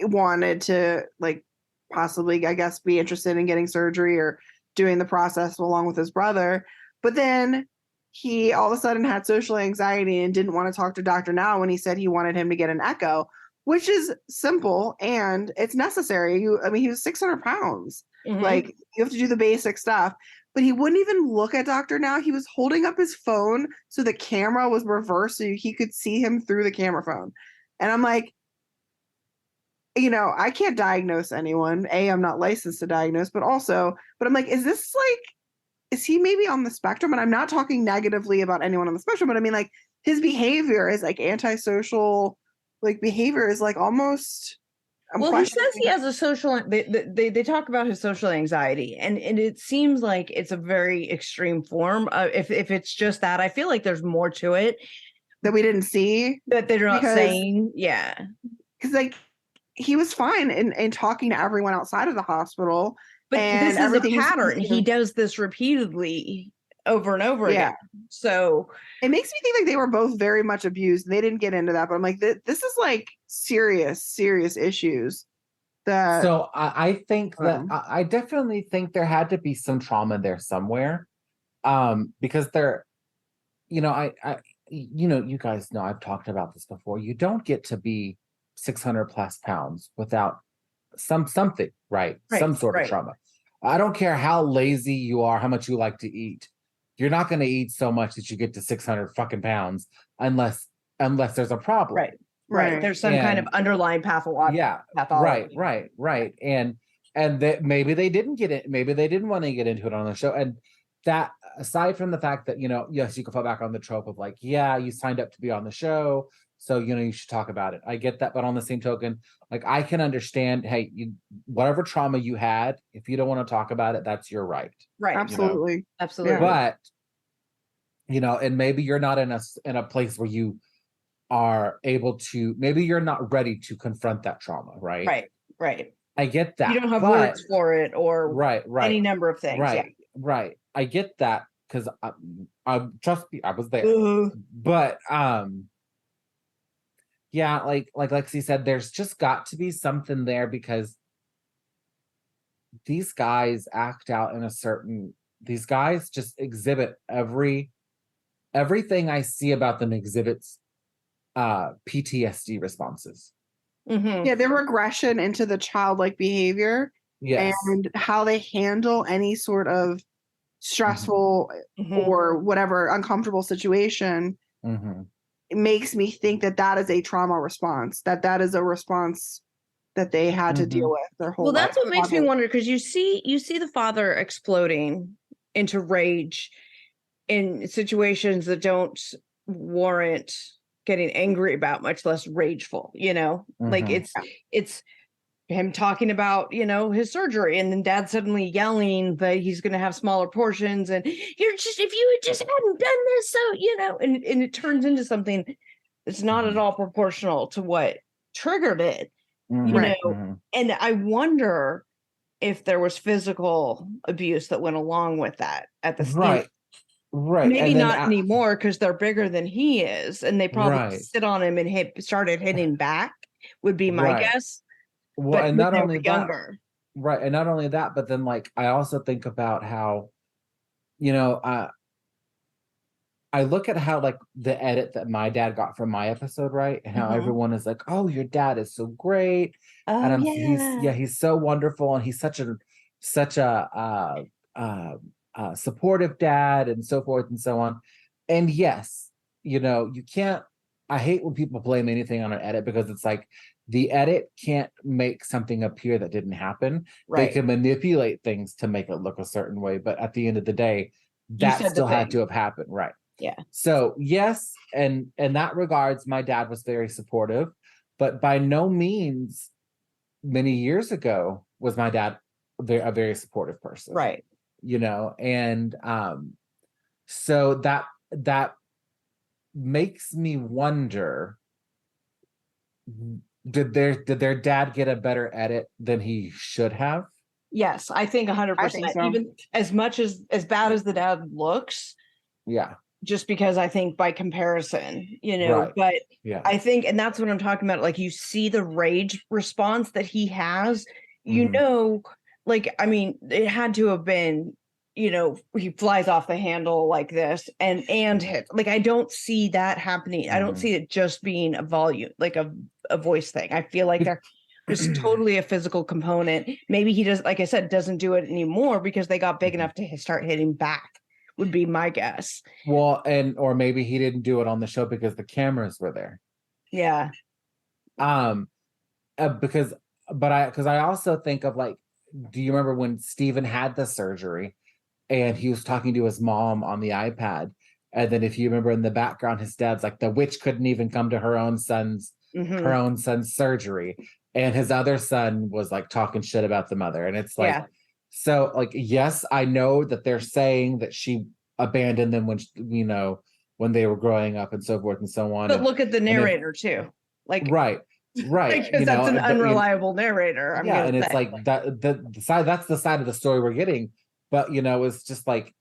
wanted to like possibly, I guess, be interested in getting surgery or doing the process along with his brother. But then he all of a sudden had social anxiety and didn't want to talk to Dr. Now when he said he wanted him to get an echo, which is simple and it's necessary. He was 600 pounds. Like, you have to do the basic stuff. But he wouldn't even look at Dr. Now. He was holding up his phone so the camera was reversed so he could see him through the camera phone. And I'm like, you know, I can't diagnose anyone. I'm not licensed to diagnose, but I'm like, is he maybe on the spectrum? And I'm not talking negatively about anyone on the spectrum, but I mean, like, his behavior is like antisocial, like behavior is like almost. Well, he says he has a social. They talk about his social anxiety, and it seems like it's a very extreme form. If it's just that, I feel like there's more to it that we didn't see, that they're not saying. Yeah, because like he was fine in talking to everyone outside of the hospital, but this is a pattern. He does this repeatedly over and over again. So it makes me think like they were both very much abused. They didn't get into that, but I'm like, this is like serious issues. So I think that I definitely think there had to be some trauma there somewhere, because there, you know, I you know, you guys know I've talked about this before. You don't get to be 600 plus pounds without something, right? Some sort of trauma. I don't care how lazy you are, how much you like to eat. You're not going to eat so much that you get to 600 fucking pounds unless there's a problem. Right. There's some kind of underlying pathology. Yeah. Right. And that maybe they didn't get it. Maybe they didn't want to get into it on the show. And that, aside from the fact that, you know, yes, you can fall back on the trope of like, yeah, you signed up to be on the show, so, you know, you should talk about it. I get that. But on the same token, like, I can understand, hey, whatever trauma you had, if you don't want to talk about it, that's your right. Right. Absolutely. You know? Absolutely. But, you know, and maybe you're not in a place where you are able to, maybe you're not ready to confront that trauma, right? Right. I get that. You don't have words for it, or right. any number of things. Right. I get that, because I trust me, I was there. But yeah, like Lexi said, there's just got to be something there, because these guys act out in these guys just exhibit everything I see about them exhibits PTSD responses. Yeah, their regression into the childlike behavior, and how they handle any sort of stressful or whatever uncomfortable situation. It makes me think that is a trauma response, that is a response that they had to deal with their whole life. Well, that's what makes me wonder, because you see the father exploding into rage in situations that don't warrant getting angry about, much less rageful, you know. Like, it's him talking about, you know, his surgery, and then dad suddenly yelling that he's going to have smaller portions, and if you just hadn't done this, so, you know, and it turns into something It's not at all proportional to what triggered it, Right. And I wonder if there was physical abuse that went along with that at the Right. Maybe And then not anymore because they're bigger than he is, and they probably sit on him and started hitting back. Would be my guess. Well, but and when not they only were that, younger, right, and not only that, but then like I also think about how, I look at how like the edit that my dad got from my episode, right? And how everyone is like, "Oh, your dad is so great," and he's so wonderful, and he's such a supportive dad, and so forth and so on. And yes, you can't. I hate when people blame anything on an edit because it's like the edit can't make something appear that didn't happen. They can manipulate things to make it look a certain way, but at the end of the day, that still had to have happened, right? Yeah. So yes, and in that regards, my dad was very supportive, but by no means many years ago was my dad a very supportive person. Right. And so that makes me wonder, did their dad get a better edit than he should have? Yes, I think 100%. So. Even as much as bad as the dad looks. Yeah. Just because I think by comparison, Right. But yeah. I think, and that's what I'm talking about. Like you see the rage response that he has, like, I mean, it had to have been, he flies off the handle like this and hit. Like, I don't see that happening. I don't see it just being a volume, like a voice thing. I feel like there's totally a physical component. Maybe he does, like I said, doesn't do it anymore because they got big enough to start hitting back. Would be my guess. Well, or maybe he didn't do it on the show because the cameras were there. Yeah. Because I also think of like, do you remember when Steven had the surgery and he was talking to his mom on the iPad? And then if you remember in the background, his dad's like, the witch couldn't even come to her own son's surgery. And his other son was like talking shit about the mother. And it's like, so like, yes, I know that they're saying that she abandoned them when they were growing up and so forth and so on. But look at the narrator too. Like, right. Because that's an unreliable narrator. And it's like the side, that's the side of the story we're getting. But it's just like,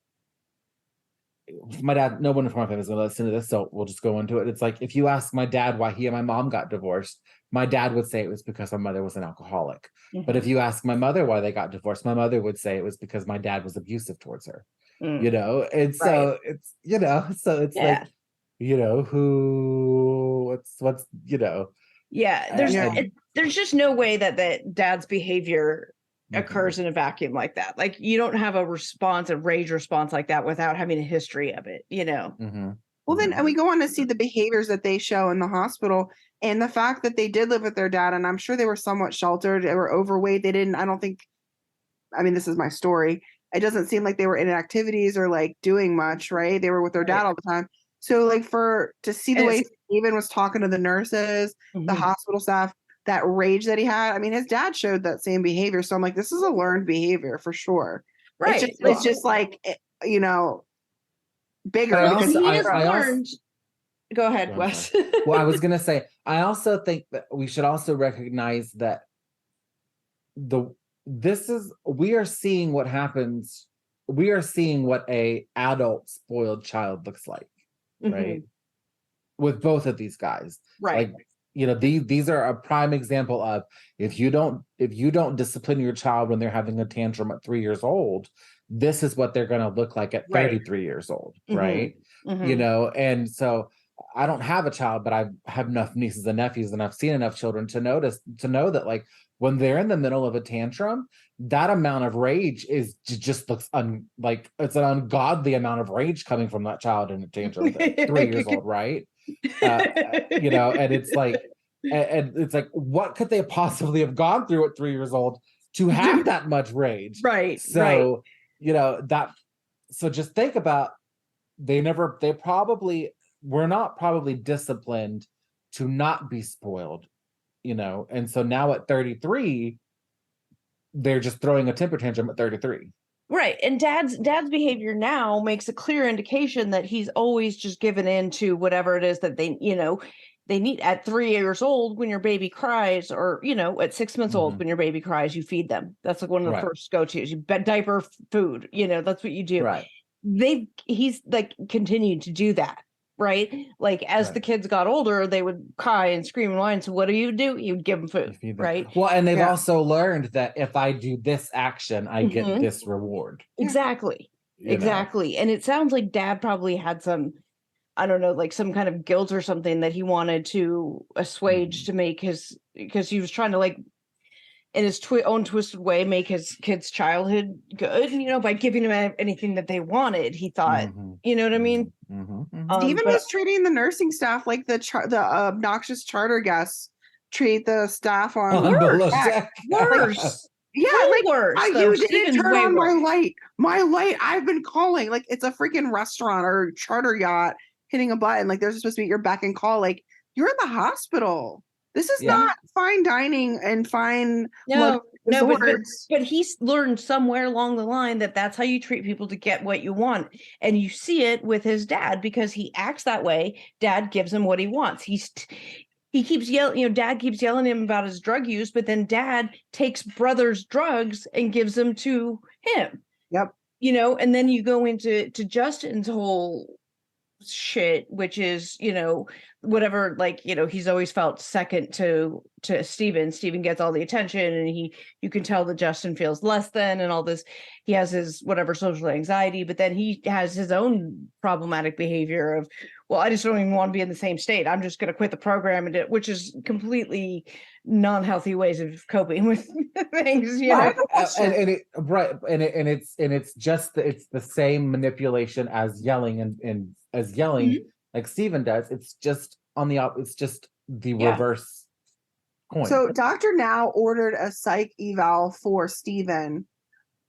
my dad, no one from my family is going to listen to this, so we'll just go into it. It's like, if you ask my dad why he and my mom got divorced, my dad would say it was because my mother was an alcoholic. But if you ask my mother why they got divorced, my mother would say it was because my dad was abusive towards her. And so it's so it's like, who what's there's just no way that dad's behavior occurs in a vacuum like that. Like you don't have a rage response like that without having a history of it, Well, then, and we go on to see the behaviors that they show in the hospital and the fact that they did live with their dad. And I'm sure they were somewhat sheltered. They were overweight. They didn't, this is my story. It doesn't seem like they were in activities or like doing much, right? They were with their dad all the time. So like to see the way Steven was talking to the nurses, the hospital staff, that rage that he had. I mean, his dad showed that same behavior. So I'm like, this is a learned behavior for sure. Right. It's just like, bigger. Go ahead, Wes. Well, I was going to say, I also think that we should also recognize that we are seeing what happens. We are seeing what a adult spoiled child looks like, right? With both of these guys. Right. Like, these are a prime example of if you don't discipline your child when they're having a tantrum at 3 years old, this is what they're going to look like at 33 years old, right? And so I don't have a child, but I have enough nieces and nephews, and I've seen enough children to know that like when they're in the middle of a tantrum, that amount of rage just looks like it's an ungodly amount of rage coming from that child in a tantrum at 3 years old, right? And it's like, what could they possibly have gone through at 3 years old to have that much rage? Right. So, so just think about, they were not probably disciplined to not be spoiled, and so now at 33, they're just throwing a temper tantrum at 33. Right. And dad's behavior now makes a clear indication that he's always just given in to whatever it is that they, they need at 3 years old when your baby cries, or at 6 months old when your baby cries, you feed them. That's like one of the first go-tos. You diaper, food, that's what you do. Right. He's like continued to do that, right? Like as the kids got older, they would cry and scream and whine. So what do? You'd give them food, right? Well, and they've also learned that if I do this action, I get this reward. Exactly. Exactly. And it sounds like dad probably had some, I don't know, like some kind of guilt or something that he wanted to assuage to make because he was trying to, like, in his own twisted way, make his kids' childhood good, by giving them anything that they wanted. He thought, you know what I mean? Steven was treating the nursing staff like the obnoxious charter guests treat the staff on worse. Yeah, way worse. You didn't turn on my light. My light. I've been calling. Like, it's a freaking restaurant or charter yacht hitting a button. Like, there's supposed to be your beck and call. Like, you're in the hospital. This is not fine dining and fine. No, but he's learned somewhere along the line that that's how you treat people to get what you want. And you see it with his dad because he acts that way. Dad gives him what he wants. He keeps yelling, dad keeps yelling at him about his drug use, but then dad takes brother's drugs and gives them to him. Yep. And then you go into Justin's whole shit, which is, whatever, like, he's always felt second to Steven. Steven gets all the attention, and you can tell that Justin feels less than, and all this. He has his whatever social anxiety, but then he has his own problematic behavior of, well, I just don't even want to be in the same state. I'm just going to quit the program, which is completely non-healthy ways of coping with things. It's the same manipulation as yelling and as yelling like Steven does. It's just it's just the reverse coin. So Dr. Now ordered a psych eval for Steven,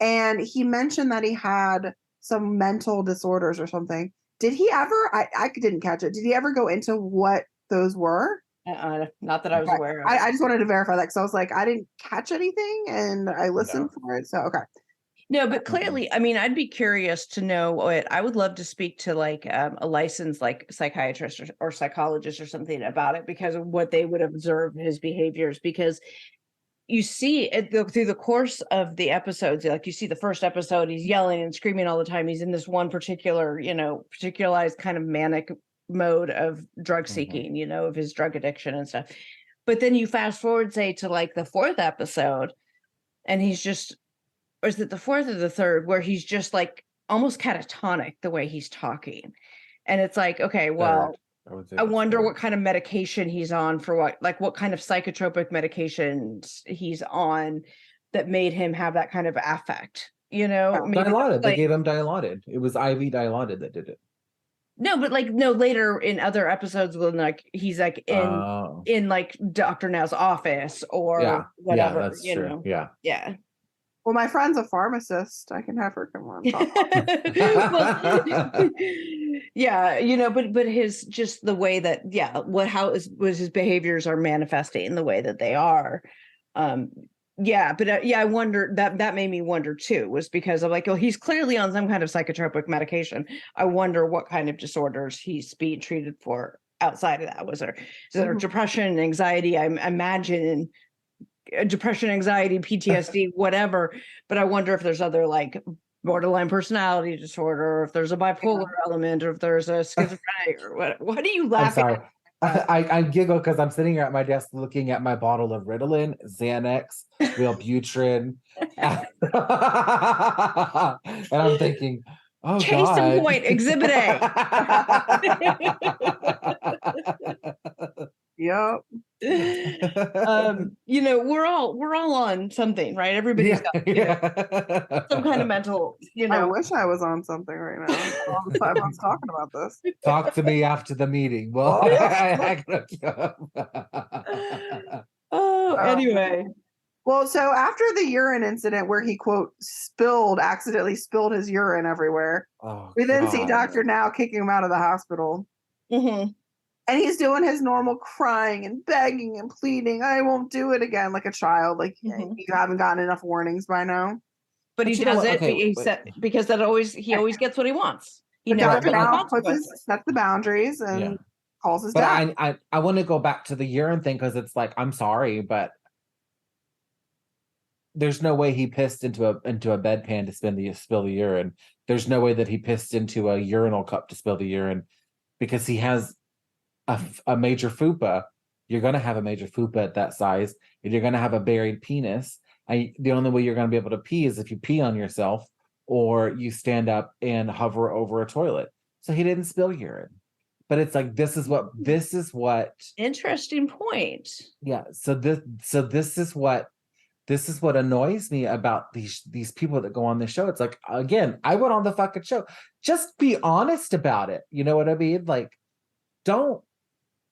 and he mentioned that he had some mental disorders or something. Did he ever, I didn't catch it, did he ever go into what those were? Not that I was aware of. I just wanted to verify that because I was like, I didn't catch anything and I listened for it. So, okay. No, but clearly, I mean, I'd be curious to know what, I would love to speak to like a licensed like psychiatrist or psychologist or something about it, because of what they would observe his behaviors, because you see it through the course of the episodes. Like, you see the first episode, he's yelling and screaming all the time. He's in this one particular, particularized kind of manic mode of drug seeking, of his drug addiction and stuff. But then you fast forward, say, to like the fourth episode, and he's just, or is it the fourth or the third, where he's just like almost catatonic the way he's talking. And it's like, okay, well, I wonder what kind of medication he's on for what kind of psychotropic medications he's on that made him have that kind of affect, Dilaudid. They gave him Dilaudid. It was IV Dilaudid that did it. No, but later in other episodes when like he's like in like Dr. Now's office or whatever. Yeah, that's true. Yeah. Yeah. Well, my friend's a pharmacist. I can have her come on. But his, just the way that, was his behaviors are manifesting the way that they are. I wonder that made me wonder too, was because I'm like, oh, he's clearly on some kind of psychotropic medication. I wonder what kind of disorders he's being treated for outside of that. Is there depression, anxiety? I imagine depression, anxiety, PTSD, whatever. But I wonder if there's other like borderline personality disorder, or if there's a bipolar element, or if there's a schizophrenic or what. What are you laughing at? I giggle because I'm sitting here at my desk looking at my bottle of Ritalin, Xanax, Wellbutrin, and I'm thinking, oh, Case in point, Exhibit A. Yep. We're all on something, right? Everybody's got some kind of mental, I wish I was on something right now. All the time I was talking about this. Talk to me after the meeting. Well, anyway. Well, so after the urine incident where he, quote, accidentally spilled his urine everywhere, we then see Dr. Now kicking him out of the hospital. Mm-hmm. And he's doing his normal crying and begging and pleading. I won't do it again, like a child. Like, you haven't gotten enough warnings by now. But he does it because he always gets what he wants. He never sets the boundaries and calls his But dad. I want to go back to the urine thing because it's like, I'm sorry, but there's no way he pissed into a bedpan to spill the urine. There's no way that he pissed into a urinal cup to spill the urine because he has a major fupa. You're going to have a major fupa at that size, and you're going to have a buried penis. The only way you're going to be able to pee is if you pee on yourself or you stand up and hover over a toilet. So he didn't spill urine. But it's like, this is what Interesting point. yeah. So this is what annoys me about these people that go on the show. It's like, again, I went on the fucking show. Just be honest about it. You know what I mean? Like, don't,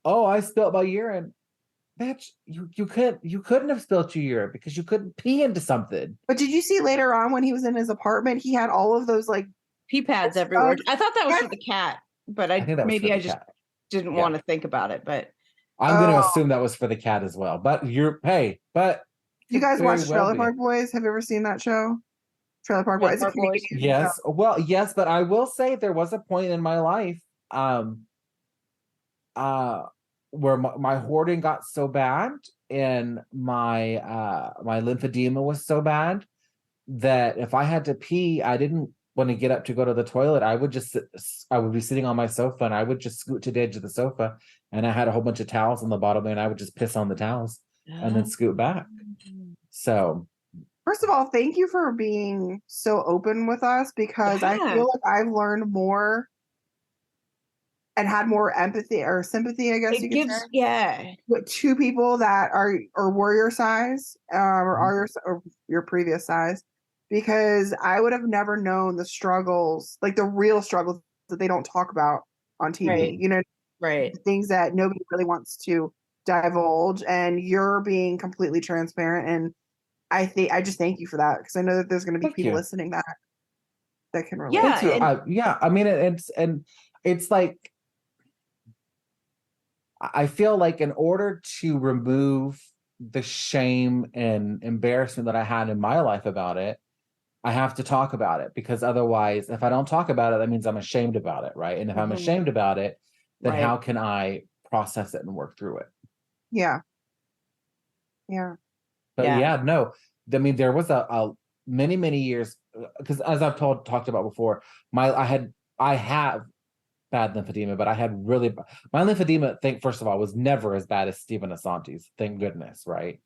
oh, I spilled my urine. Bitch, you couldn't have spilled your urine because you couldn't pee into something. But did you see later on when he was in his apartment, he had all of those like Pee pads everywhere. I thought that was for the cat, but I think that was for maybe I the just cat. didn't want to think about it. But I'm going to assume that was for the cat as well. But you guys very watch well Trailer be. Park Boys? Have you ever seen that show? Trailer Park Boys. Park Boys? Yes. Well, yes, but I will say there was a point in my life where my hoarding got so bad and my my lymphedema was so bad that if I had to pee, I didn't want to get up to go to the toilet. I would be sitting on my sofa and I would just scoot to the edge of the sofa, and I had a whole bunch of towels on the bottom, and I would just piss on the towels and then scoot back. So first of all, thank you for being so open with us, because I feel like I've learned more and had more empathy or sympathy, I guess you could say. With two people that are were your size, or are your previous size, because I would have never known the struggles, like the real struggles that they don't talk about on TV. Right. You know, right? Things that nobody really wants to divulge, and you're being completely transparent. And I just thank you for that, because I know that there's going to be people listening that can relate. Yeah, I mean, it's like, I feel like in order to remove the shame and embarrassment that I had in my life about it, I have to talk about it, because otherwise, if I don't talk about it, that means I'm ashamed about it, right? And if I'm ashamed about it, then how can I process it and work through it? Yeah. But no, I mean, there was a many years, because as I've talked about before, I have bad lymphedema, but I had my lymphedema, first of all, was never as bad as Stephen Assanti's, thank goodness, right?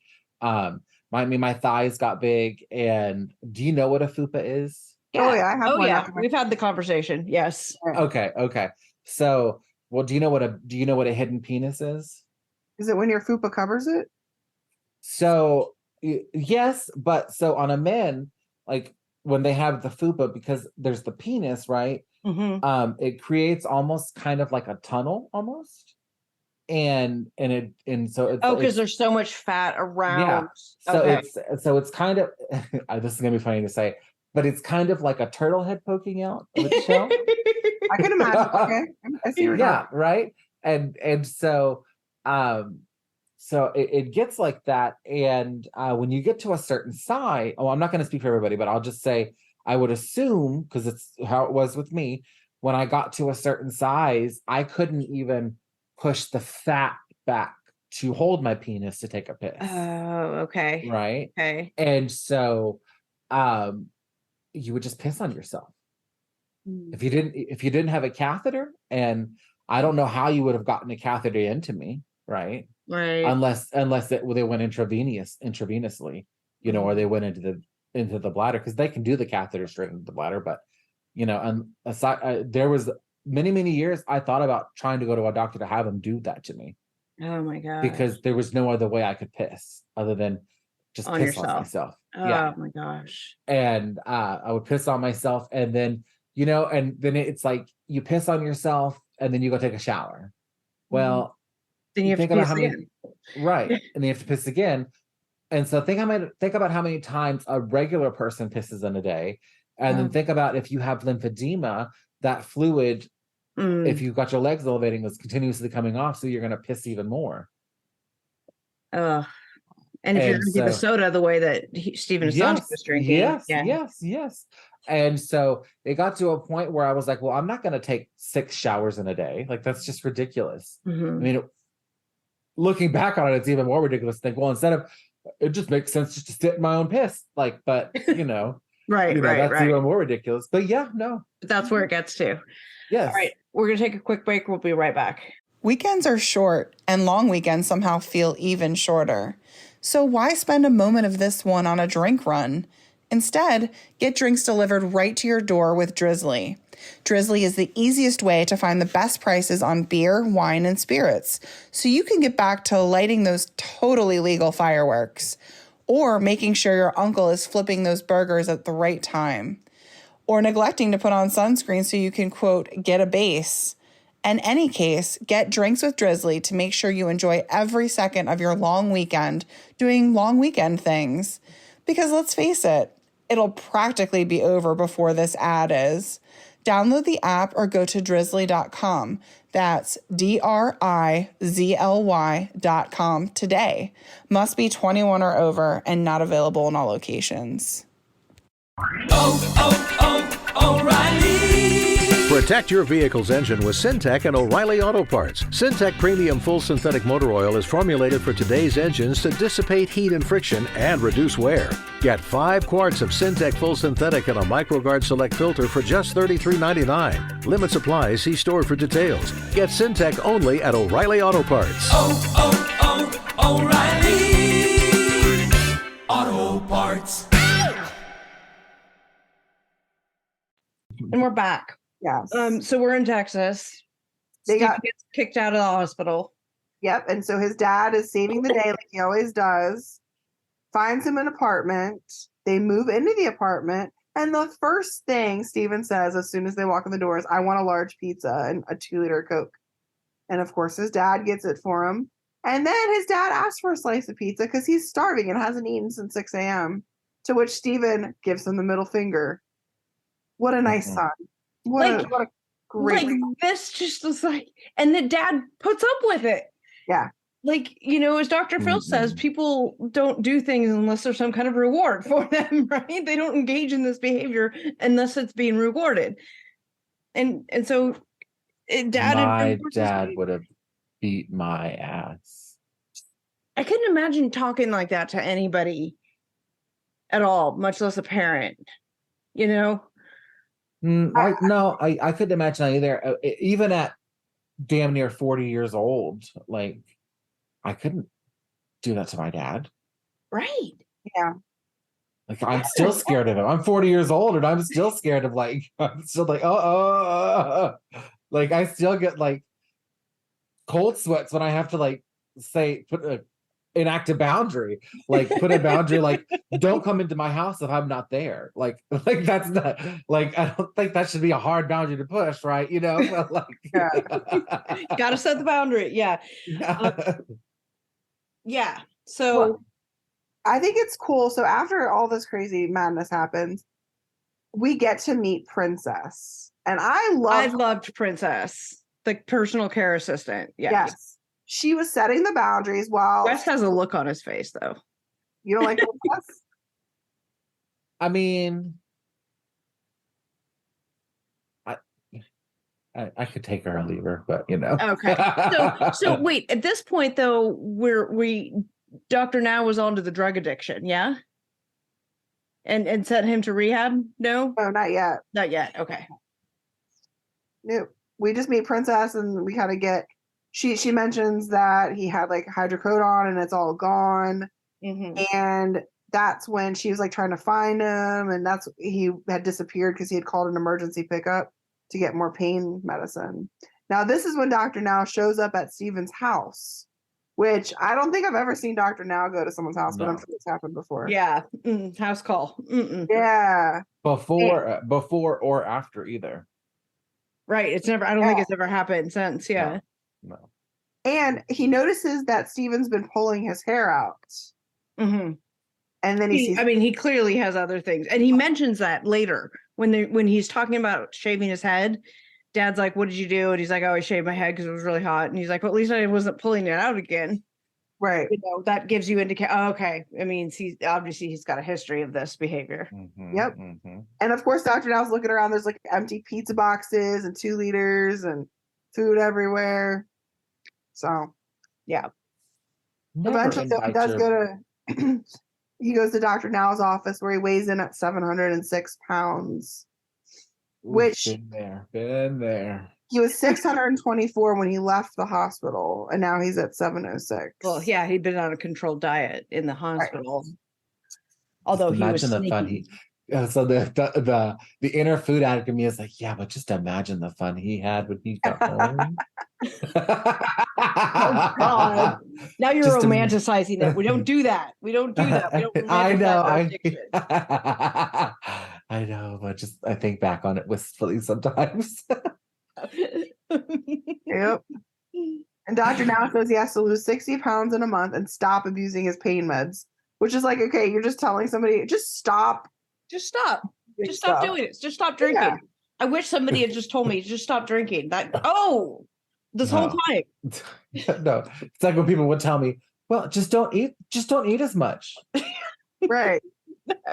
My thighs got big. And do you know what a fupa is? Oh yeah, I have one. Yeah, we've had the conversation. Yes. Okay. So, well, do you know what a hidden penis is? Is it when your fupa covers it? So yes, but so on a man, like when they have the fupa, because there's the penis, right? It creates almost kind of like a tunnel almost. So it's because there's so much fat around. Yeah. So it's kind of this is gonna be funny to say, but it's kind of like a turtle head poking out of its shell. I can imagine. Okay. I see right. And so it gets like that. And when you get to a certain size, I'm not going to speak for everybody, but I'll just say, I would assume, because it's how it was with me, when I got to a certain size, I couldn't even push the fat back to hold my penis to take a piss. Oh, okay. Right. Okay. And so you would just piss on yourself. If you didn't have a catheter, and I don't know how you would have gotten a catheter into me, right? Right. Unless they went intravenously, or they went into the bladder, because they can do the catheter straight into the bladder. But and aside, there was many years I thought about trying to go to a doctor to have him do that to me. Oh my god! Because there was no other way I could piss other than just piss on myself. Oh my gosh! And I would piss on myself, and then and then it's like you piss on yourself, and then you go take a shower. Well, then you have think to about piss how many, again. right? And then you have to piss again. And so think about how many times a regular person pisses in a day, and then think about if you have lymphedema, that fluid, if you've got your legs elevating, is continuously coming off, so you're going to piss even more. And And if you're And drinking the so- soda the way that Stephen Assanti was drinking. Yes. And so it got to a point where I was like, well, I'm not going to take 6 showers in a day. Like, that's just ridiculous. I mean, looking back on it, it's even more ridiculous to think, well, instead of, it just makes sense just to sit in my own piss. Like, but, Right, that's even more ridiculous. But yeah, no. But that's where it gets to. Yes. All right, we're going to take a quick break. We'll be right back. Weekends are short, and long weekends somehow feel even shorter. So why spend a moment of this one on a drink run? Instead, get drinks delivered right to your door with Drizzly. Drizzly is the easiest way to find the best prices on beer, wine, and spirits, so you can get back to lighting those totally legal fireworks, or making sure your uncle is flipping those burgers at the right time, or neglecting to put on sunscreen so you can, quote, get a base. In any case, get drinks with Drizzly to make sure you enjoy every second of your long weekend doing long weekend things. Because let's face it, it'll practically be over before this ad is. Download the app or go to drizzly.com. That's DRIZLY.com today. Must be 21 or over and not available in all locations. O'Reilly. Protect your vehicle's engine with Syntec and O'Reilly Auto Parts. Syntec Premium Full Synthetic Motor Oil is formulated for today's engines to dissipate heat and friction and reduce wear. Get 5 quarts of Syntec Full Synthetic and a MicroGuard Select filter for just $33.99. Limit supply. See store for details. Get Syntec only at O'Reilly Auto Parts. O'Reilly Auto Parts. And we're back. Yes. So we're in Texas. They Steve got gets kicked out of the hospital. Yep. And so his dad is saving the day like he always does, finds him an apartment. They move into the apartment. And the first thing Steven says as soon as they walk in the door is, I want a large pizza and a 2-liter Coke. And of course, his dad gets it for him. And then his dad asks for a slice of pizza because he's starving and hasn't eaten since 6 a.m. To which Steven gives him the middle finger. What a nice son. What a great. Like, this just was like, and the dad puts up with it. Yeah. Like, as Dr. Phil says, people don't do things unless there's some kind of reward for them, right? They don't engage in this behavior unless it's being rewarded. And so my dad would have beat my ass. I couldn't imagine talking like that to anybody at all, much less a parent, I couldn't imagine that either. Even at damn near 40 years old, like, I couldn't do that to my dad. Right. Yeah. Like, I'm still scared of him. I'm 40 years old and I'm still scared of, like, I'm still like, like, I still get like cold sweats when I have to, like, enact a boundary, like put a boundary, like, don't come into my house if I'm not there. Like that's not, like, I don't think that should be a hard boundary to push, right? But like, Gotta set the boundary. Yeah. Yeah. So well, I think it's cool. So after all this crazy madness happens, we get to meet Princess. And I loved Princess, the personal care assistant. Yes. She was setting the boundaries while Wes has a look on his face, though. You don't like Wes? I mean, I could take her or leave her, but Okay. So wait, at this point though, Dr. Now was on to the drug addiction, yeah? And sent him to rehab? No, not yet. Not yet. Okay. No, we just meet Princess and we kind of get. She mentions that he had like hydrocodone and it's all gone. Mm-hmm. And that's when she was like trying to find him. And he had disappeared because he had called an emergency pickup to get more pain medicine. Now, this is when Dr. Now shows up at Steven's house, which I don't think I've ever seen Dr. Now go to someone's house, but I'm sure it's happened before. Yeah. House call. Mm-mm. Yeah. Before or after either. Right. It's never, I don't think it's ever happened since. Yeah. No. And he notices that Steven's been pulling his hair out. Mm-hmm. And then he clearly has other things. And he mentions that later when he's talking about shaving his head. Dad's like, what did you do? And he's like, oh, I shaved my head because it was really hot. And he's like, well, at least I wasn't pulling it out again. Right. That gives you okay. I mean, he's got a history of this behavior. Yep. And of course, Dr. Now's looking around. There's like empty pizza boxes and 2 liters and food everywhere. So, yeah. Eventually, though, he does go to. He goes to Dr. Now's office where he weighs in at 706 pounds. Which been there. He was 624 when he left the hospital, and now he's at 706. Well, yeah, he'd been on a controlled diet in the hospital. Right. Although he was the fun so the inner food addict in me is like, yeah, but just imagine the fun he had when he got home. Oh God! Now you're just romanticizing it. We don't do that. We don't do that. We don't. I know. I know, but I think back on it wistfully sometimes. Yep. And Dr. Now says he has to lose 60 pounds in a month and stop abusing his pain meds, which is like, okay, you're just telling somebody, just stop. Just stop. Just stop doing it. Just stop drinking. Yeah. I wish somebody had just told me, just stop drinking. Whole time. No. It's like when people would tell me, well, just don't eat as much. Right.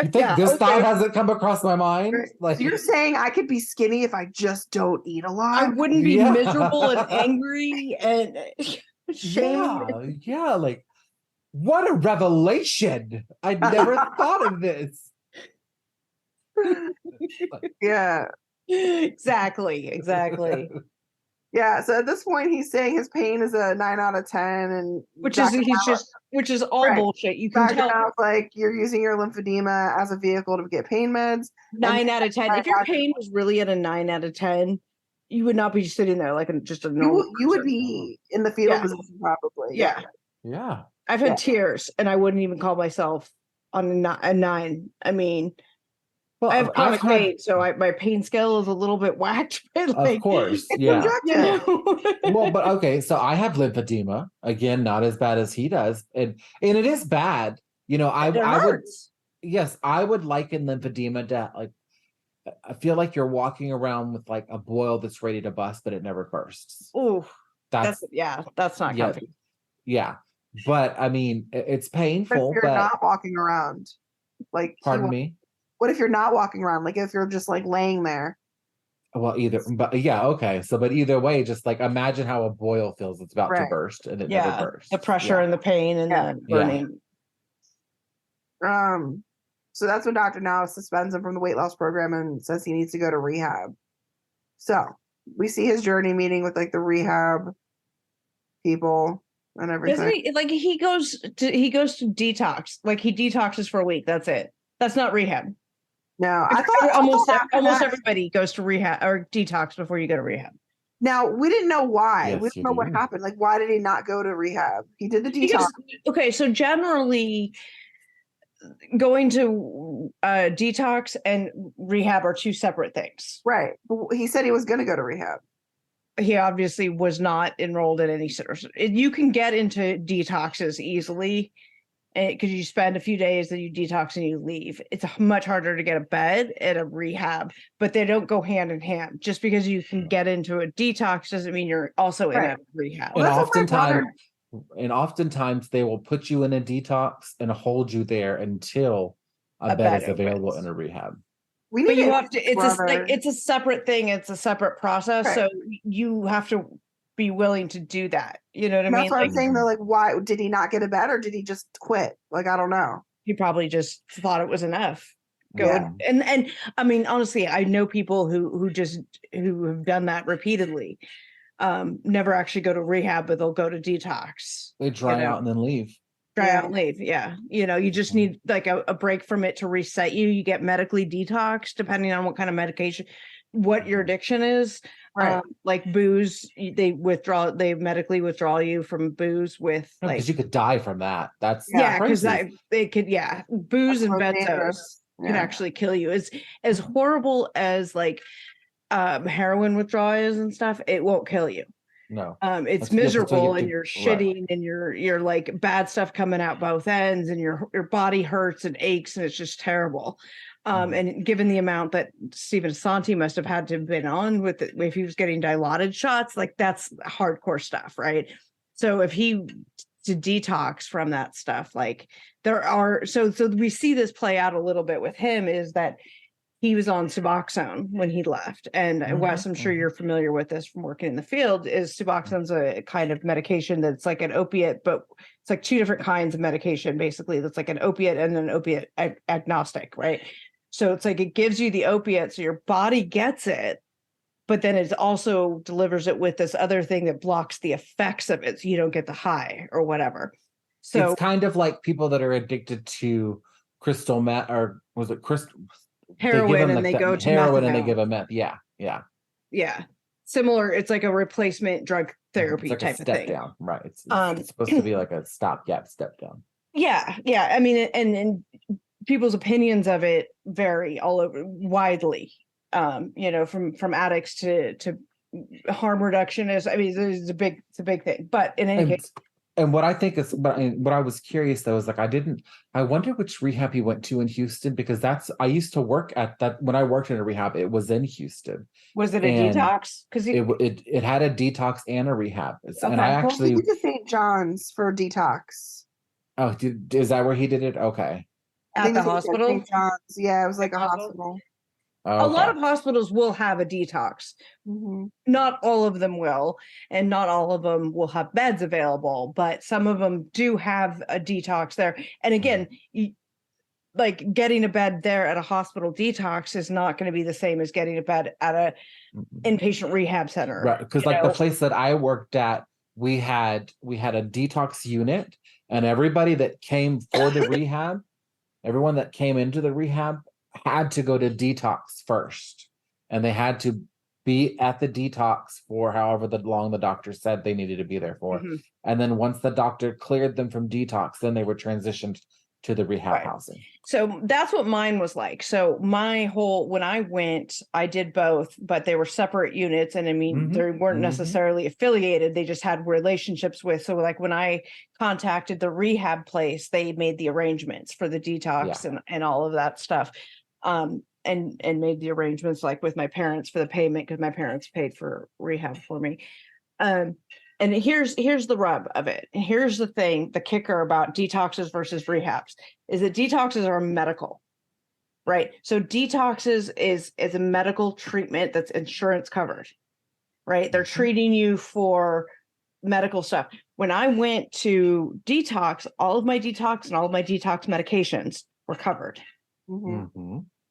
You think this thought hasn't come across my mind? Right. Like, so you're saying I could be skinny if I just don't eat a lot? I wouldn't be miserable and angry and ashamed. Yeah, like what a revelation. I'd never thought of this. Yeah. Exactly. Yeah, so at this point he's saying his pain is a 9 out of 10, and which is all bullshit. You can tell like you're using your lymphedema as a vehicle to get pain meds. 9 out of 10. If your pain was really at a 9 out of 10, you would not be sitting there like just a normal. You would be in the fetal position probably. Yeah. I've had tears, and I wouldn't even call myself on a 9. I mean. Well, I have chronic pain, so my pain scale is a little bit whacked. Of course, yeah. Well, but okay, so I have lymphedema. Again, not as bad as he does, and it is bad. I would liken lymphedema to like. I feel like you're walking around with like a boil that's ready to bust, but it never bursts. Oh, that's not comfy. Yeah, but I mean, it's painful. But if you're not walking around, like, pardon me. What if you're not walking around? Like if you're just like laying there? Well, okay. So, but either way, just like imagine how a boil feels. It's about to burst, and it never bursts. The pressure and the pain and the burning. So that's when Dr. Now suspends him from the weight loss program and says he needs to go to rehab. So we see his journey meeting with like the rehab people and everything. Isn't he goes to detox. Like he detoxes for a week. That's it. That's not rehab. No, I thought almost everybody goes to rehab or detox before you go to rehab. Now we didn't know why. Yes, we didn't know what happened. Like, why did he not go to rehab? He did the detox. So generally, going to detox and rehab are 2 separate things. Right. But he said he was going to go to rehab. He obviously was not enrolled in any sort of. You can get into detoxes easily. Because you spend a few days, then you detox and you leave. It's much harder to get a bed at a rehab, but they don't go hand in hand. Just because you can get into a detox doesn't mean you're also in a rehab. And oftentimes they will put you in a detox and hold you there until a bed is available in a rehab. But you have to. It's a separate thing. It's a separate process. Right. So you have to be willing to do that. You know what I mean? That's what I'm saying. They're like, why did he not get a bed, or did he just quit? Like, I don't know. He probably just thought it was enough. And I mean, honestly, I know people who have done that repeatedly. Never actually go to rehab, but they'll go to detox. They dry out and then leave. Out and leave. Yeah. You just need like a break from it to reset you. You get medically detoxed depending on what kind of medication, what your addiction is. Right. Like booze, they medically withdraw you from booze with because you could die from that. That's because they could booze and benzos can actually kill you. As horrible as like heroin withdrawals and stuff, it won't kill you. No, it's miserable and you're shitting and you're like bad stuff coming out both ends and your body hurts and aches and it's just terrible. And given the amount that Stephen Assanti must have had to have been on with it, if he was getting dilaudid shots, like that's hardcore stuff, right? So if he to detox from that stuff. Like there are, so we see this play out a little bit with him, is that he was on Suboxone when he left. And Wes, I'm sure you're familiar with this from working in the field, is Suboxone's a kind of medication that's like an opiate, but it's like two different kinds of medication, basically. That's like an opiate and an opiate agnostic, right? So it's like it gives you the opiate, so your body gets it, but then it also delivers it with this other thing that blocks the effects of it, so you don't get the high or whatever. So it's kind of like people that are addicted to crystal meth, or was it crystal heroin, and like they that go to heroin methadone. and they give a meth. Yeah. Similar. It's like a replacement drug therapy it's like type a of step thing. down, right? It's supposed to be like a stopgap step down. Yeah. I mean, and people's opinions of it vary all over widely. From addicts to harm reduction is. I mean, it's a big thing. But in any case. And what I think is, what I was curious though is like, I wonder which rehab he went to in Houston, because I used to work at that. When I worked in a rehab, it was in Houston. Was it a detox? Because it had a detox and a rehab. Okay. And I actually went to St. John's for detox. Oh, is that where he did it? Okay. At the hospital? St. John's. Yeah, it was like a hospital. Okay. A lot of hospitals will have a detox. Mm-hmm. Not all of them will, and not all of them will have beds available, but some of them do have a detox there. And again, like getting a bed there at a hospital detox is not going to be the same as getting a bed at a inpatient rehab center. Right, because like the place that I worked at, we had a detox unit, and everybody that came for the rehab, everyone that came into the rehab had to go to detox first, and they had to be at the detox for however long the doctor said they needed to be there for. And then once the doctor cleared them from detox, then they were transitioned to the rehab housing. So that's what mine was like. So when I went, I did both, but they were separate units. And I mean, they weren't necessarily affiliated. They just had relationships with. So like when I contacted the rehab place, they made the arrangements for the detox and all of that stuff. And made the arrangements like with my parents for the payment, because my parents paid for rehab for me. And here's the rub of it. Here's the thing, the kicker about detoxes versus rehabs is that detoxes are medical, right? So detoxes is a medical treatment that's insurance covered, right? They're treating you for medical stuff. When I went to detox, all of my detox and all of my detox medications were covered.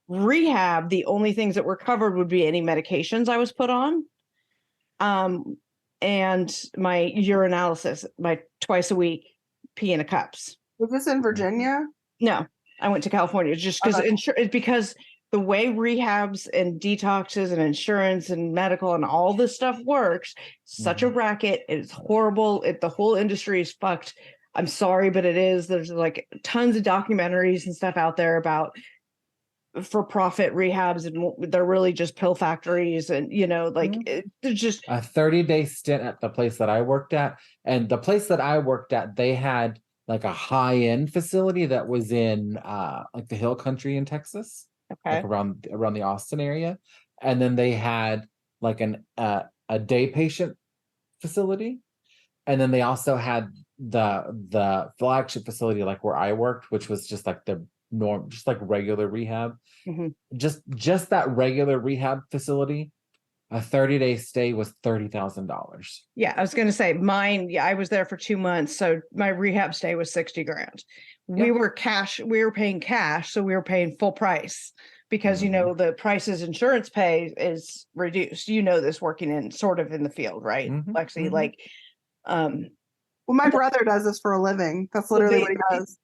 Rehab, the only things that were covered would be any medications I was put on, and my urinalysis, my twice a week pee in a cups. Was this in Virginia? No, I went to California just because the way rehabs and detoxes and insurance and medical and all this stuff works, such a racket. It's horrible. The whole industry is fucked. I'm sorry, but it is. There's like tons of documentaries and stuff out there about for-profit rehabs, and they're really just pill factories, and they're just a 30-day stint at the place that I worked at. And the place that I worked at, they had like a high-end facility that was in like the hill country in Texas, like around the Austin area. And then they had like a day patient facility, and then they also had the flagship facility like where I worked, which was just like the norm, just like regular rehab. Just that regular rehab facility, a 30-day stay was $30,000. Yeah, I was going to say mine. Yeah, I was there for 2 months, so my rehab stay was $60,000. We were paying cash, so we were paying full price because the prices insurance pay is reduced. This working in the field, right, Lexi? Like, well, my brother does this for a living. That's literally what he does.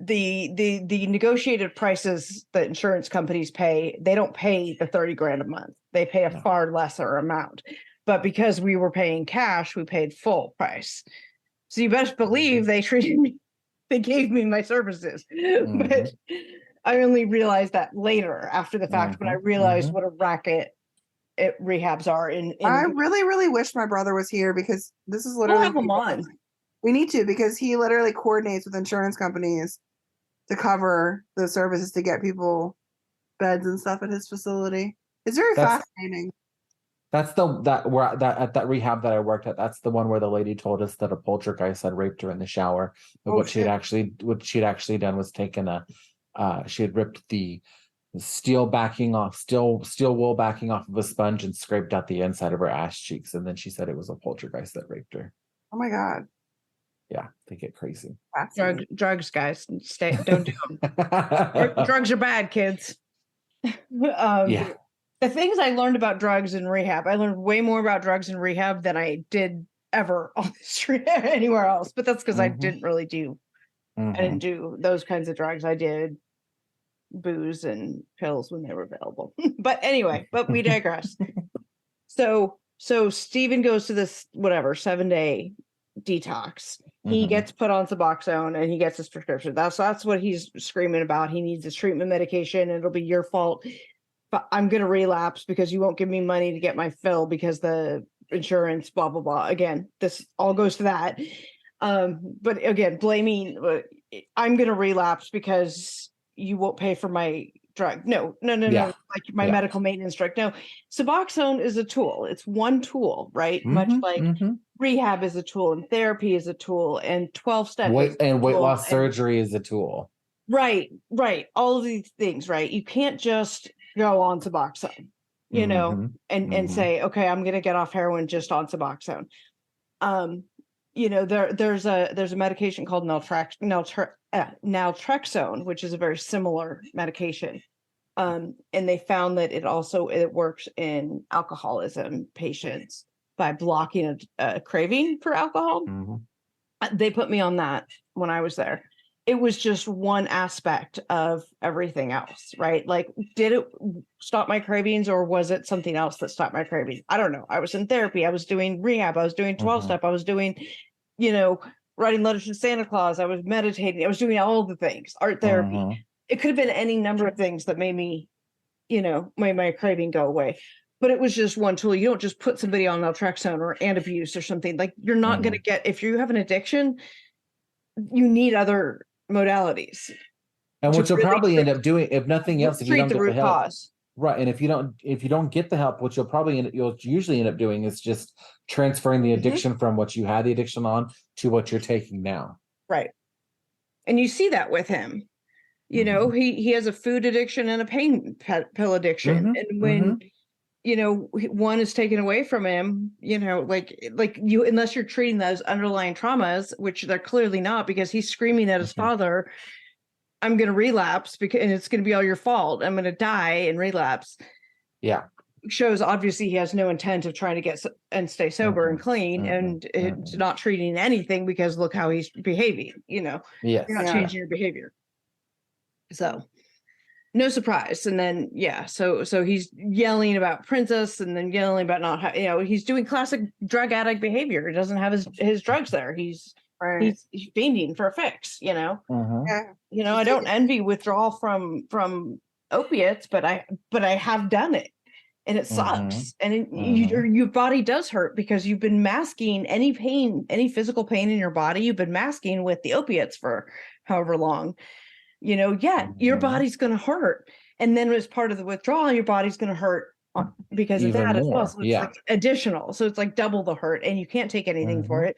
The negotiated prices that insurance companies pay, they don't pay the $30,000 a month. They pay a far lesser amount. But because we were paying cash, we paid full price. So you best believe they treated me, they gave me my services. But I only realized that later after the fact, when I realized what a racket rehabs are. I really, really wish my brother was here, because this is literally have him on. We need to, because he literally coordinates with insurance companies to cover the services to get people beds and stuff at his facility. It's very fascinating. That's at that rehab that I worked at. That's the one where the lady told us that a poltergeist had raped her in the shower. But what she had actually done was she had ripped the steel wool backing off of a sponge and scraped out the inside of her ass cheeks. And then she said it was a poltergeist that raped her. Oh my God. Yeah, they get crazy. Drugs, guys. Don't do them. Drugs are bad, kids. Yeah. The things I learned about drugs in rehab, I learned way more about drugs in rehab than I did ever on the street anywhere else. But that's because I didn't really I didn't do those kinds of drugs. I did booze and pills when they were available. But anyway, we digress. So Steven goes to this 7-day detox. He gets put on Suboxone and he gets his prescription. That's what he's screaming about. He needs his treatment medication. It'll be your fault. But I'm going to relapse because you won't give me money to get my fill because the insurance, blah, blah, blah. Again, this all goes to that. But again, blaming, I'm going to relapse because you won't pay for my drug. No. Like my medical maintenance drug. No, Suboxone is a tool. It's one tool, right? Much like rehab is a tool and therapy is a tool and 12-step weight loss surgery is a tool. Right. All of these things, right? You can't just go on Suboxone, and say, okay, I'm going to get off heroin just on Suboxone. There's a medication called naltrexone, which is a very similar medication. And they found that it works in alcoholism patients by blocking a craving for alcohol. They put me on that when I was there. It was just one aspect of everything else, right? Like, did it stop my cravings or was it something else that stopped my cravings? I don't know. I was in therapy. I was doing rehab. I was doing 12-step. I was doing, writing letters to Santa Claus. I was meditating. I was doing all the things, art therapy. It could have been any number of things that made me, made my craving go away. But it was just one tool. You don't just put somebody on naltrexone or abuse or something. Like, you're not going to get, if you have an addiction, you need other modalities. And what you'll probably end up doing, if nothing else, if you don't get the help, cause. Right. And if you don't get the help, what you'll usually end up doing is just transferring the addiction from what you had the addiction on to what you're taking now. Right. And you see that with him. He has a food addiction and a pain pill addiction. And when one is taken away from him, unless you're treating those underlying traumas, which they're clearly not, because he's screaming at his father, I'm going to relapse and it's going to be all your fault. I'm going to die and relapse. Yeah. Shows obviously he has no intent of trying to get and stay sober and clean and not treating anything, because look how he's behaving, Yes. You're not changing your behavior. So no surprise. And then, so he's yelling about Princess and then yelling about not, he's doing classic drug addict behavior. He doesn't have his drugs there. He's fiending for a fix, I don't envy withdrawal from opiates, but I have done it and it sucks. And your body does hurt because you've been masking any pain, any physical pain in your body. You've been masking with the opiates for however long. Your body's going to hurt. And then as part of the withdrawal, your body's going to hurt because even of that more. as well. So it's like additional. So it's like double the hurt and you can't take anything for it.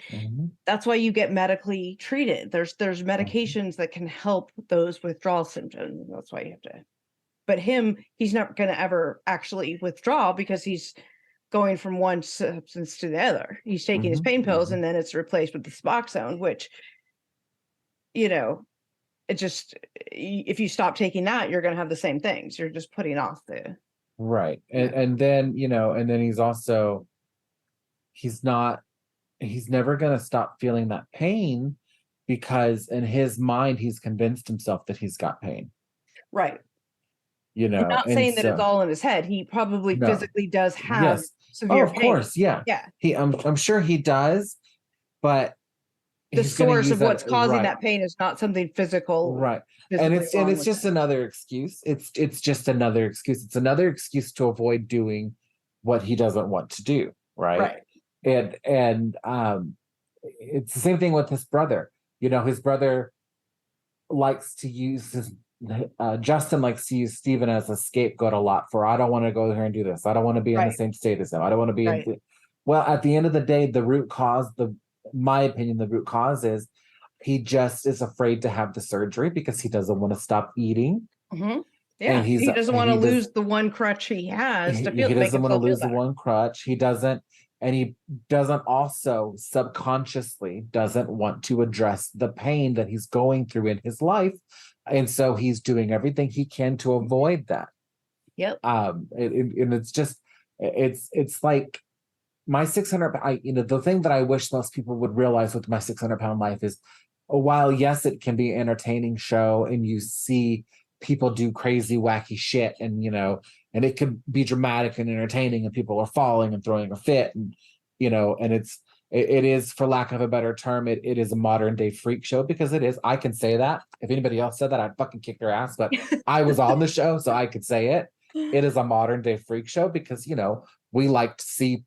That's why you get medically treated. There's medications that can help those withdrawal symptoms. That's why you have to. But he's not going to ever actually withdraw because he's going from one substance to the other. He's taking his pain pills and then it's replaced with the Suboxone, which, it just, if you stop taking that, you're going to have the same things. You're just putting off the. Right. And then, and then he's never going to stop feeling that pain because in his mind, he's convinced himself that he's got pain. Right. I'm not saying that it's all in his head. He probably physically does have severe pain. Of course. Yeah. I'm sure he does, but the source of what's causing that pain is not something physical. Right. And it's just another excuse. It's just another excuse. It's another excuse to avoid doing what he doesn't want to do. Right. And it's the same thing with his brother. His brother likes to use Justin like sees Steven as a scapegoat a lot for, I don't want to go here and do this. I don't want to be in the Right. same state as him. I don't want to be Right. well, at the end of the day, the root cause, my opinion, the root cause is he just is afraid to have the surgery because he doesn't want to stop eating. Mm-hmm. Yeah, And he doesn't want to he lose the one crutch he has to feel. he Make doesn't him want to feel lose the better. one crutch. He doesn't, and he doesn't also subconsciously doesn't want to address the pain that he's going through in his life. And so he's doing everything he can to avoid that. Yep. And it's just, it's like my 600, the thing that I wish most people would realize with my 600-pound life is, while yes, it can be an entertaining show and you see people do crazy, wacky shit, and and it can be dramatic and entertaining, and people are falling and throwing a fit, and and it is, for lack of a better term, it is a modern day freak show, because it is. I can say that. If anybody else said that, I'd fucking kick their ass, but I was on the show, so I could say it. It is a modern day freak show because we like to see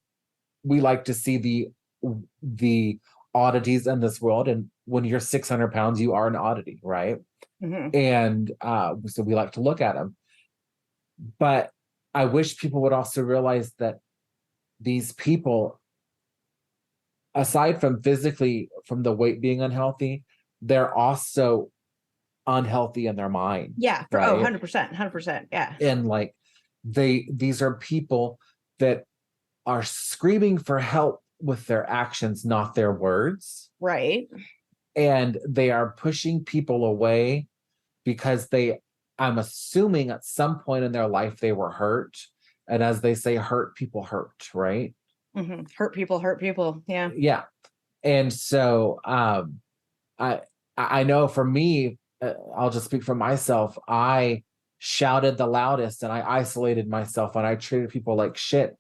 the oddities in this world, and when you're 600 pounds, you are an oddity, right? Mm-hmm. And so we like to look at them. But I wish people would also realize that these people, aside from physically, from the weight being unhealthy, they're also unhealthy in their mind. Yeah. Right? 100%. Yeah. And like these are people that are screaming for help with their actions, not their words. Right. And they are pushing people away because I'm assuming at some point in their life they were hurt. And as they say, hurt people hurt, right? Mm-hmm. Hurt people. Yeah. Yeah. And so I know for me, I'll just speak for myself. I shouted the loudest and I isolated myself and I treated people like shit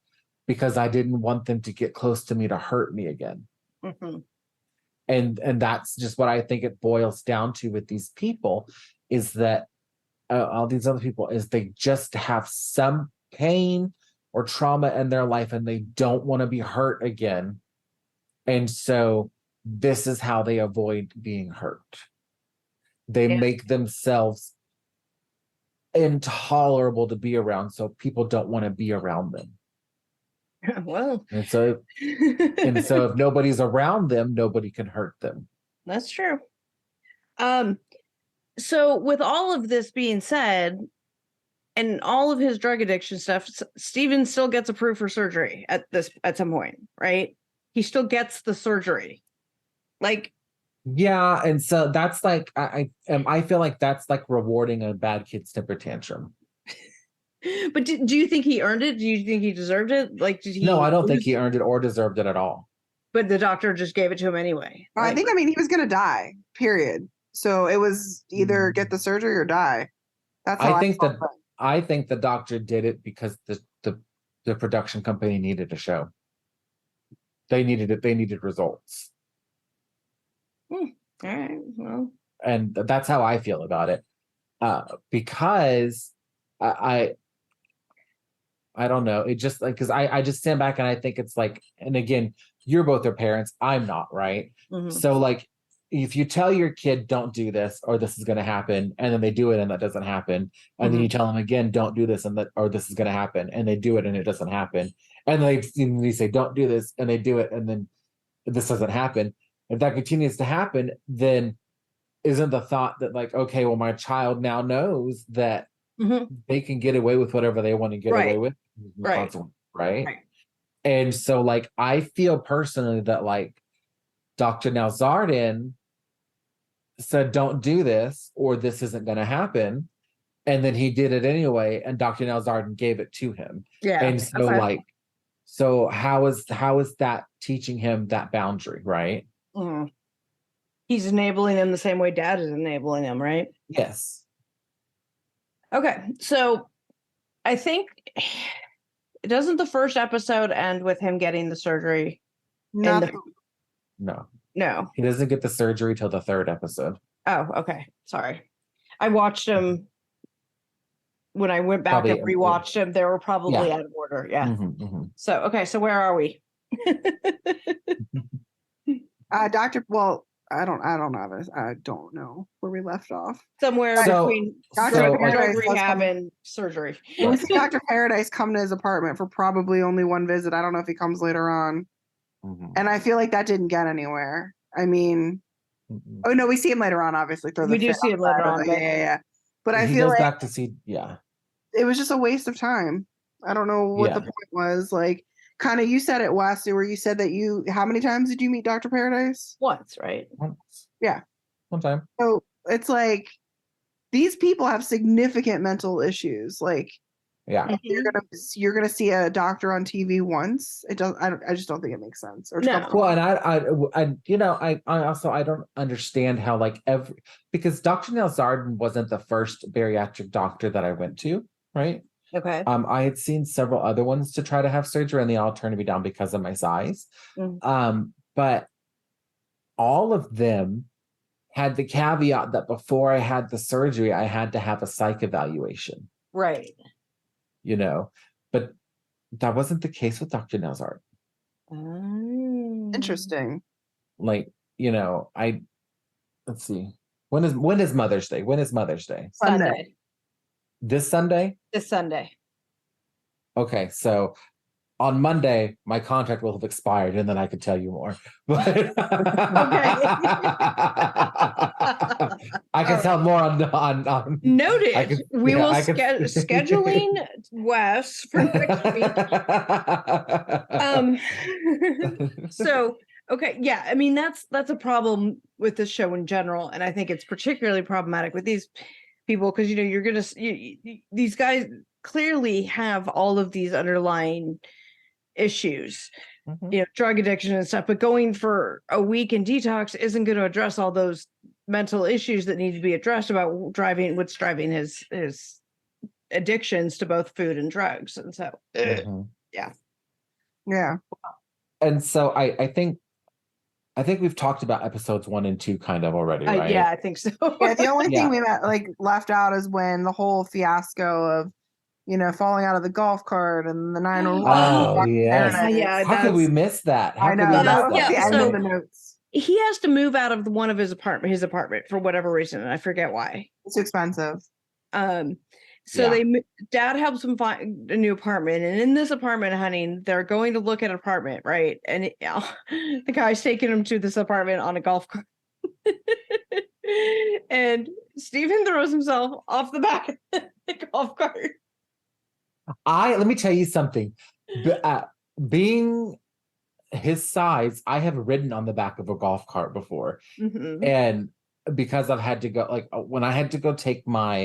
because I didn't want them to get close to me to hurt me again. Mm-hmm. And that's just what I think it boils down to with these people, is that all these other people, is they just have some pain or trauma in their life and they don't want to be hurt again. And so this is how they avoid being hurt. They make themselves intolerable to be around, so people don't want to be around them. Well, and so if nobody's around them, nobody can hurt them. That's true. So with all of this being said, and all of his drug addiction stuff, Steven still gets approved for surgery at some point, right? He still gets the surgery. Like, yeah, and so that's like I feel like that's like rewarding a bad kid's temper tantrum. But do you think he earned it? Do you think he deserved it? Like, did he? No, I don't think he earned it or deserved it at all. But the doctor just gave it to him anyway. I think, he was going to die, period. So it was either get the surgery or die. That's how I think the doctor did it because the production company needed a show. They needed it. They needed results. All right. Well, and that's how I feel about it. Because I don't know. It just like, because I just stand back and I think it's like, and again, you're both their parents. I'm not, right? Mm-hmm. So like, if you tell your kid, don't do this, or this is going to happen, and then they do it and that doesn't happen, and then you tell them again, don't do this, and that, or this is going to happen, and they do it and it doesn't happen, and they say, don't do this, and they do it, and then this doesn't happen. If that continues to happen, then isn't the thought that like, okay, well, my child now knows that they can get away with whatever they want to get away with, right? And so like, I feel personally that like Dr. Nalzardin said, don't do this, or this isn't going to happen. And then he did it anyway. And Dr. Nalzardin gave it to him. Yeah. And so like, so how is that teaching him that boundary, right? Mm. He's enabling him the same way dad is enabling him, right? Yes. Okay. So I think, doesn't the first episode end with him getting the surgery? Nothing. No. He doesn't get the surgery till the third episode. Oh, okay. Sorry. I watched him when I went back and rewatched them. They were probably out of order. Yeah. So, okay. So where are we? Well, I don't have it. I don't know where we left off. Somewhere So- between Dr. drug Paradise was rehab coming- and surgery. We see Dr. Paradise come to his apartment for probably only one visit. I don't know if he comes later on. Mhm. And I feel like that didn't get anywhere. I mean, Mhm. oh no, we see him later on, obviously. Throw the We do fit see him later outside of on, the- but yeah. But I he feel goes like back to see, it was just a waste of time. I don't know what the Yeah. point was. Like, kind of, you said it, Wes, where you said that how many times did you meet Dr. Paradise? once, right? once. Yeah. One time. So it's like these people have significant mental issues. Like, Yeah. you're gonna see a doctor on TV once. It does. I just don't think it makes sense. Or to No. come- Well, and I also I don't understand how because Dr. Nelsarden wasn't the first bariatric doctor that I went to, right? Okay. I had seen several other ones to try to have surgery, and they all turned me down because of my size. But all of them had the caveat that before I had the surgery, I had to have a psych evaluation, Right. But that wasn't the case with Dr. Nelsarden. Interesting. Like, let's see. When is Mother's Day? When is Mother's Day? Sunday. This Sunday? This Sunday. Okay, so on Monday, my contract will have expired, and then I could tell you more. But I can tell more on Noted. We will I could- scheduling Wes for next week. So okay, yeah. I mean, that's a problem with this show in general, and I think it's particularly problematic with these people because you're gonna these guys clearly have all of these underlying issues, drug addiction and stuff, but going for a week in detox isn't going to address all those mental issues that need to be addressed about what's driving his addictions to both food and drugs. And so Yeah. And so I think we've talked about episodes 1 and 2 kind of already, right? Yeah, I think so. Yeah, the only thing we left out is when the whole fiasco of falling out of the golf cart and the 911. Oh, yes. Yeah, How could we miss that? How I know. could we That miss was that? the end So- of the notes. He has to move out of one of his apartment for whatever reason, and I forget why. It's expensive. Dad helps him find a new apartment, and in this apartment, honey, they're going to look at an apartment, right? And the guy's taking him to this apartment on a golf cart. And Stephen throws himself off the back of the golf cart. Let me tell you something. Being his size, I have ridden on the back of a golf cart before. And because I've had to go, when I had to go take my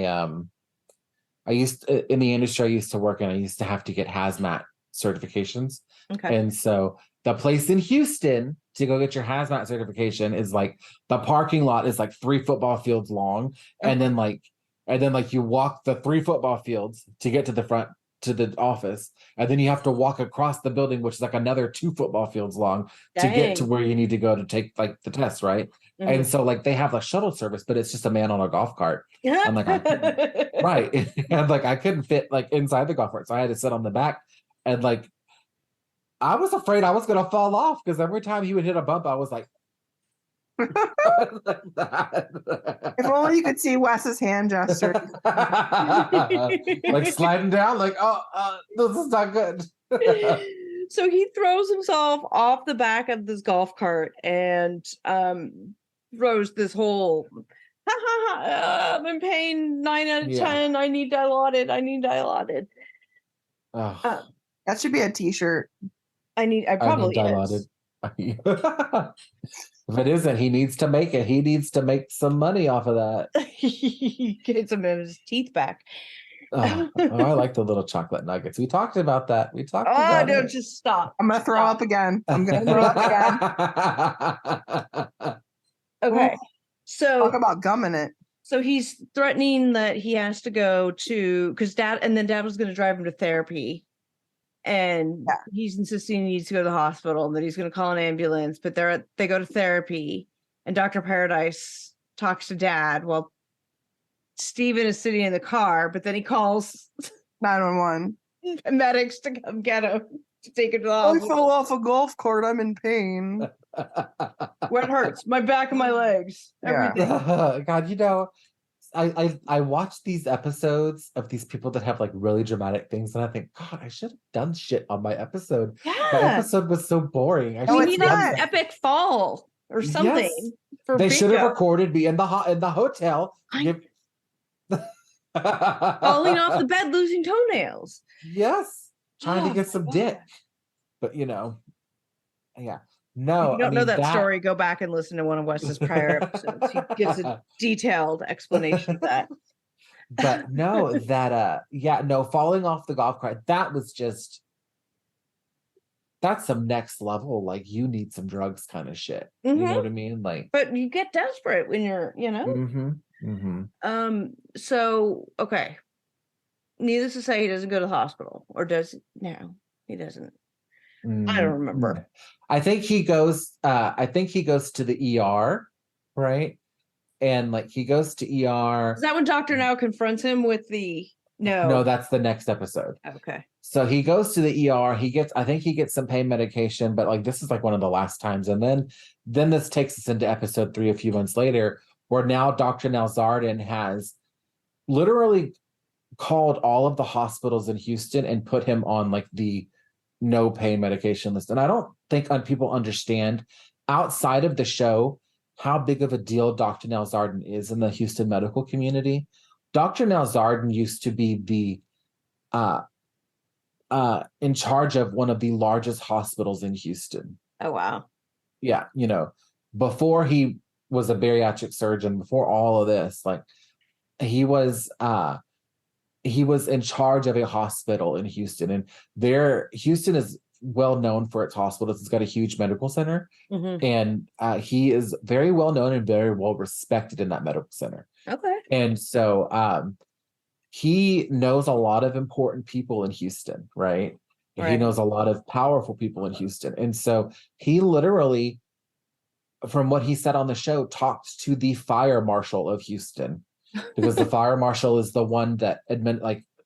in the industry I used to work in, I used to have to get hazmat certifications. Okay. And so the place in Houston to go get your hazmat certification is the parking lot is 3 football fields long. And then you walk the 3 football fields to get to the front to the office. And then you have to walk across the building, which is another 2 football fields long to get to where you need to go to take the test. Right. And so they have a shuttle service, but it's just a man on a golf cart. I'm right. And I couldn't fit inside the golf cart. So I had to sit on the back and I was afraid I was going to fall off because every time he would hit a bump, I was like that. If only you could see Wes's hand gesture. Sliding down, this is not good. So he throws himself off the back of this golf cart and throws this whole I'm in pain, 9 out of 10. I need Dilaudid. That should be a t-shirt. I probably Dilaudid. If it isn't, he needs to make it. He needs to make some money off of that. He gets some of his teeth back. I like the little chocolate nuggets. We talked about that. Oh, no, just stop. I'm gonna throw up again. I'm gonna throw up again. Okay. So talk about gumming it. So he's threatening that he has to go to because dad was going to drive him to therapy. And he's insisting he needs to go to the hospital and that he's going to call an ambulance, but they go to therapy and Dr. Paradise talks to dad while Stephen is sitting in the car, but then he calls 911 medics to come get him. to take her to the I hospital. fell off a golf cart. I'm in pain. What hurts? My back and my legs. Yeah. Everything. God, you know, I watch these episodes of these people that have like really dramatic things, and I think, God, I should have done shit on my episode. My Yeah. episode was so boring. I No, We should it's need have an done not. something. epic fall or something Yes. for They should have Pico. recorded me in the hotel. I- Falling off the bed, losing toenails. Yes, trying to Oh get my some God. dick, but you know, yeah, If no. you don't I know mean, that story, go back and listen to one of Wes's prior episodes. He gives a detailed explanation of that. But no, that yeah, no, falling off the golf cart, that was just, that's some next level, like you need some drugs kind of shit. You know Mhm. what I mean? Like, But you get desperate when you're, So okay. Needless to say, he doesn't go to the hospital, or does he? No, he doesn't. I don't remember. I think he goes to the ER, right? And like he goes to ER. Is that when Dr. Now confronts him with the No, that's the next episode. Okay. So he goes to the ER. I think he gets some pain medication, but like this is like one of the last times. And then this takes us into episode 3 a few months later, where now Dr. Nalzardan has literally called all of the hospitals in Houston and put him on like the no pain medication list. And I don't think people understand outside of the show how big of a deal Dr. Nalzardan is in the Houston medical community. Dr. Nalzardan used to be the in charge of one of the largest hospitals in Houston. Oh wow. Yeah, you know, before he was a bariatric surgeon, before all of this, like he was in charge of a hospital in Houston, and Houston is well known for its hospitals. It's got a huge medical center, and he is very well known and very well respected in that medical center. Okay. And so he knows a lot of important people in Houston, right? He Right. knows a lot of powerful people in Houston. And so he literally, from what he said on the show, talked to the fire marshal of Houston, because the fire marshal is the one that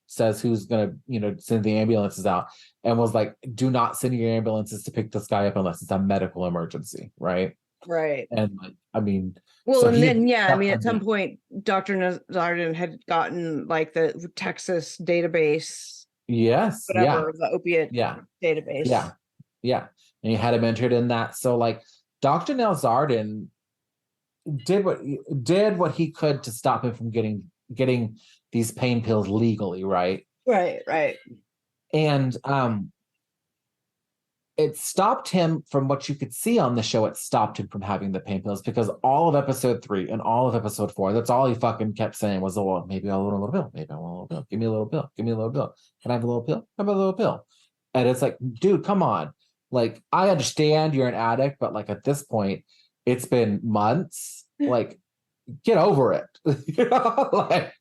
says who's gonna, send the ambulances out, and was like, do not send your ambulances to pick this guy up unless it's a medical emergency, right? Right. And like, I mean, Well, so and he- then at some point, Dr. Nalzardan had gotten like the Texas database, yes, whatever, the opiate yeah, database. yeah, and he had him entered in that. So like, Dr. Nalzardan did what he could to stop him from getting these pain pills legally, right? Right. And it stopped him from what you could see on the show. It stopped him from having the pain pills, because all of episode 3 and all of episode 4, that's all he fucking kept saying was, oh, well, maybe I want a little pill. Maybe I want a little pill. Give me a little pill. Give me a little pill. Can I have a little pill? Have a little pill. And it's like, dude, come on. Like, I understand you're an addict, but like at this point, it's been months. Like, get over it. Like,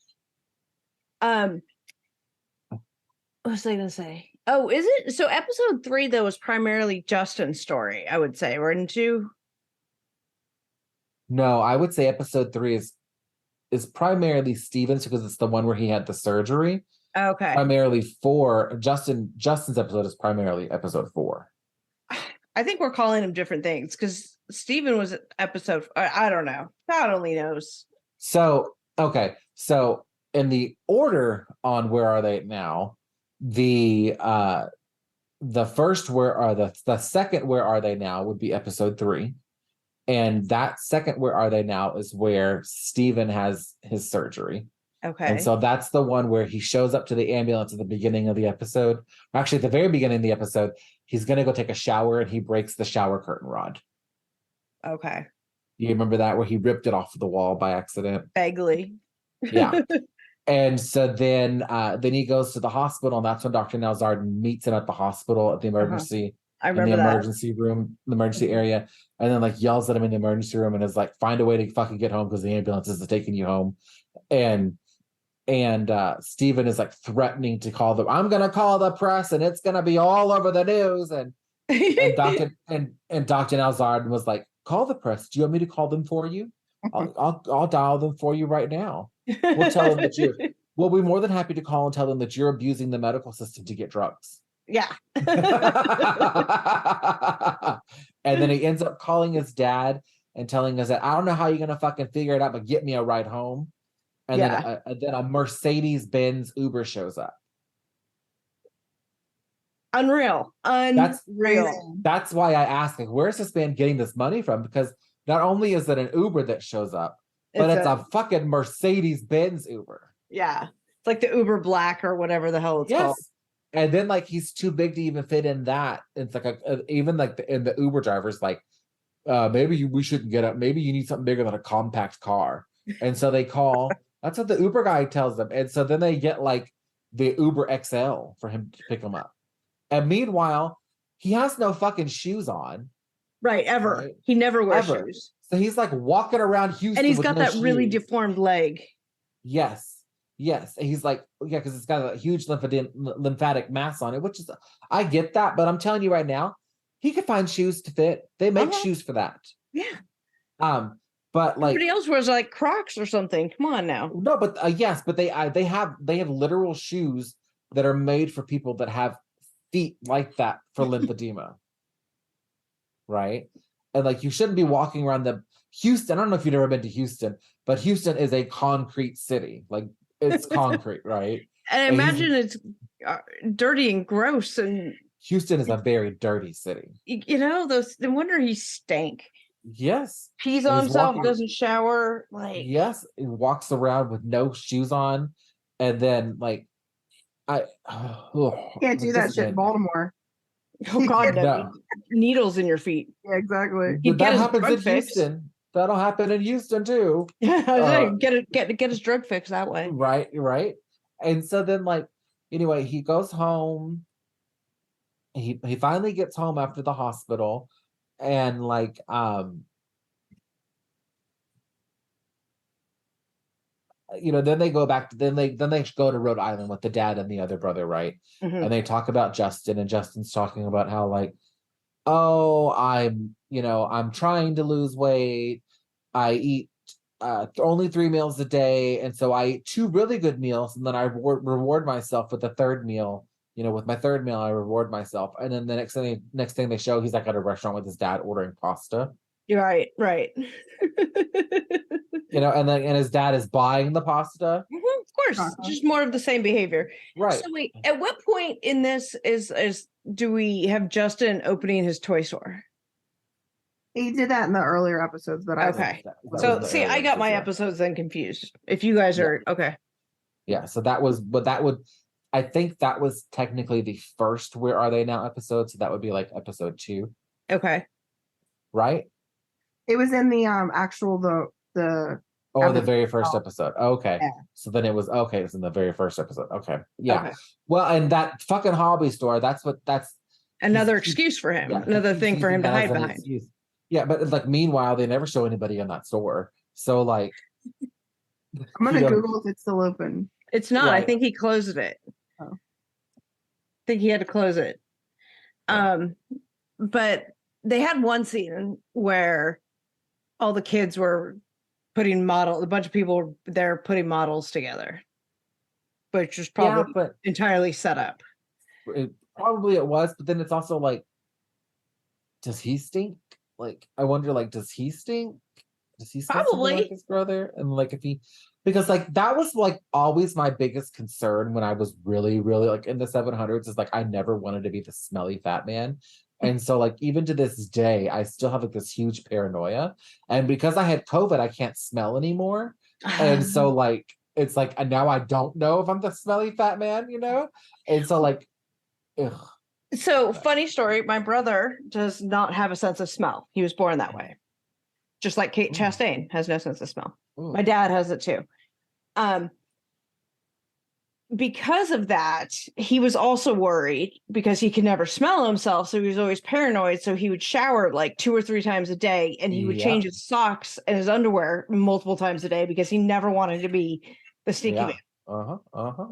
what was I gonna say? Oh, is it so? Episode 3 though was primarily Justin's story, I would say, weren't you? no, I would say episode 3 is primarily Steven's, because it's the one where he had the surgery. Okay. Primarily 4. Justin's episode is primarily episode 4. I think we're calling them different things because Steven was episode. I don't know. God only knows. So, okay. So in the order on Where Are They Now, the first the second Where Are They Now would be episode 3. And that second Where Are They Now is where Steven has his surgery. Okay. And so that's the one where he shows up to the ambulance at the beginning of the episode. Actually, at the very beginning of the episode, he's going to go take a shower and he breaks the shower curtain rod. Okay. You remember that, where he ripped it off the wall by accident? Vaguely. Yeah. And so then he goes to the hospital, and that's when Dr. Nalzardan meets him at the hospital at the emergency, I in the remember that. emergency room, the emergency area, and then like yells at him in the emergency room and is like, find a way to fucking get home because the ambulance is taking you home. And Steven is like threatening to call I'm gonna call the press and it's gonna be all over the news. And Dr. Nalzardan was like, call the press. Do you want me to call them for you? I'll dial them for you right now. We'll tell them that we'll be more than happy to call and tell them that you're abusing the medical system to get drugs. Yeah. And then he ends up calling his dad and telling us that I don't know how you're gonna fucking figure it out, but get me a ride home. And then a Mercedes-Benz Uber shows up. Unreal. That's Unreal. That's why I asked, like, where's this man getting this money from? Because not only is it an Uber that shows up, but it's a fucking Mercedes-Benz Uber. Yeah. It's like the Uber Black or whatever the hell it's called. And then like he's too big to even fit in that. It's like even like in the Uber driver's like, maybe we shouldn't get up. Maybe you need something bigger than a compact car. And so they call. That's what the Uber guy tells them. And so then they get like the Uber XL for him to pick them up. And meanwhile, he has no fucking shoes on. Right, ever. Right? He never wears shoes. So he's like walking around Houston. And he's got that really deformed leg. Yes. And he's like, yeah, because it's got a huge lymphatic mass on it, which is, I get that. But I'm telling you right now, he could find shoes to fit. They make shoes for that. Yeah. But like everybody else wears like Crocs or something. Come on now. No, but yes, but they have literal shoes that are made for people that have feet like that for lymphedema. Right? And like you shouldn't be walking around the Houston. I don't know if you've ever been to Houston, but Houston is a concrete city. Like it's concrete, right? And I imagine it's dirty and gross. And Houston is a very dirty city. You know, no wonder he stank. Yes. Pees on himself, doesn't shower. Like yes, he walks around with no shoes on, and then like can't do that shit in Baltimore. Oh God, no. Needles in your feet. Yeah, exactly. That happens in Houston. That'll happen in Houston too. Get his drug fix that way. Right. And so then like anyway, he goes home. He finally gets home after the hospital. And like you know, then they go back to then they go to Rhode Island with the dad and the other brother, right? Mm-hmm. And they talk about Justin, and Justin's talking about how like, oh, I'm trying to lose weight. I eat only 3 meals a day, and so I eat 2 really good meals, and then I reward myself with the third meal. You know, with my third meal, I reward myself. And then the next thing they show, he's like at a restaurant with his dad ordering pasta. Right. You know, and his dad is buying the pasta. Mm-hmm, of course, just more of the same behavior. Right. So wait, at what point in this do we have Justin opening his toy store? He did that in the earlier episodes that I So see, I got my episodes then confused. If you guys are okay. Yeah, so I think that was technically the first Where Are They Now episode, so that would be like episode 2. Okay. Right? It was in the actual the the very first episode. Okay. Yeah. So then it was in the very first episode. Okay. Yeah. Okay. Well, and that fucking hobby store, that's another excuse for him. Yeah, another thing for him to hide behind. Excuse. Yeah, but like meanwhile, they never show anybody in that store. So like I'm gonna Google if it's still open. It's not. Right. I think he closed it. Oh. I think he had to close it. But they had one scene where all the kids were a bunch of people were there putting models together, which was probably entirely set up. It was, but then it's also like, does he stink? Like, I wonder, like, does he stink? Does he stink like his brother? And like, because like that was like always my biggest concern when I was really, really like in the 700s is like I never wanted to be the smelly fat man. And so like even to this day, I still have like this huge paranoia. And because I had COVID, I can't smell anymore. And so like it's like, and now I don't know if I'm the smelly fat man, you know? And so like, ugh. So funny story, my brother does not have a sense of smell. He was born that way. Just like Kate Chastain has no sense of smell. Ooh. My dad has it too. Because of that, he was also worried because he could never smell himself. So he was always paranoid. So he would shower like 2 or 3 times a day, and he would change his socks and his underwear multiple times a day because he never wanted to be the stinky man.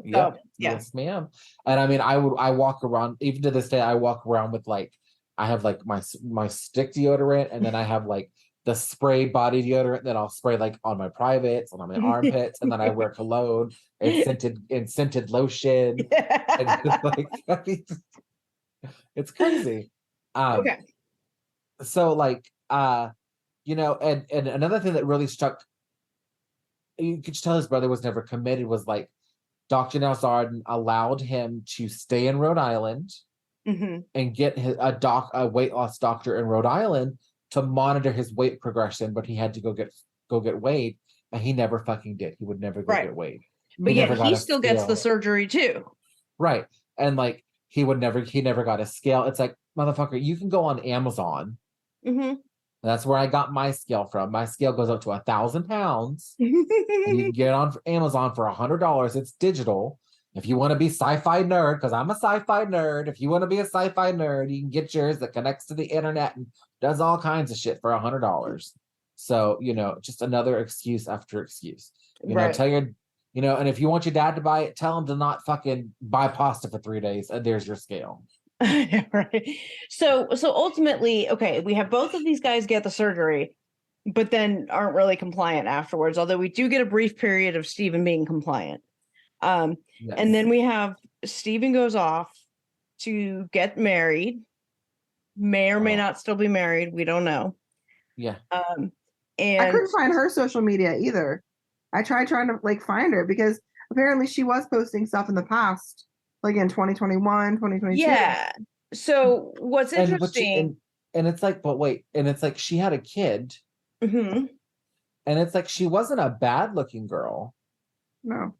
Yeah. Yes, ma'am. And I mean, I walk around, even to this day, I walk around with like, I have like my stick deodorant, and then I have like the spray body deodorant that I'll spray like on my privates and on my armpits, and then I wear cologne and scented lotion. And like, It's crazy. Okay. So like you know, and another thing that really struck, you could tell his brother was never committed, was like Dr. Nalzardan allowed him to stay in Rhode Island and get a weight loss doctor in Rhode Island to monitor his weight progression, but he had to go get weighed, and he never fucking did. He would never go get weighed. But yet he still gets the surgery too. Right. And like he never got a scale. It's like, motherfucker, you can go on Amazon. That's where I got my scale from. My scale goes up to 1,000 pounds. And you can get it on Amazon for $100. It's digital. If you want to be sci-fi nerd, because I'm a sci-fi nerd. If you want to be a sci-fi nerd, you can get yours that connects to the internet and does all kinds of shit for $100. So, you know, just another excuse after excuse. You know, tell your, you know, and if you want your dad to buy it, tell him to not fucking buy pasta for 3 days, and there's your scale. Right. So ultimately, okay, we have both of these guys get the surgery, but then aren't really compliant afterwards. Although we do get a brief period of Stephen being compliant. And then we have Stephen goes off to get married, may or may not still be married. We don't know. Yeah. And I couldn't find her social media either. I tried trying to like find her because apparently she was posting stuff in the past, like in 2021, 2022. Yeah. So what's interesting, and it's like, but wait, and it's like she had a kid, and it's like she wasn't a bad looking girl. No.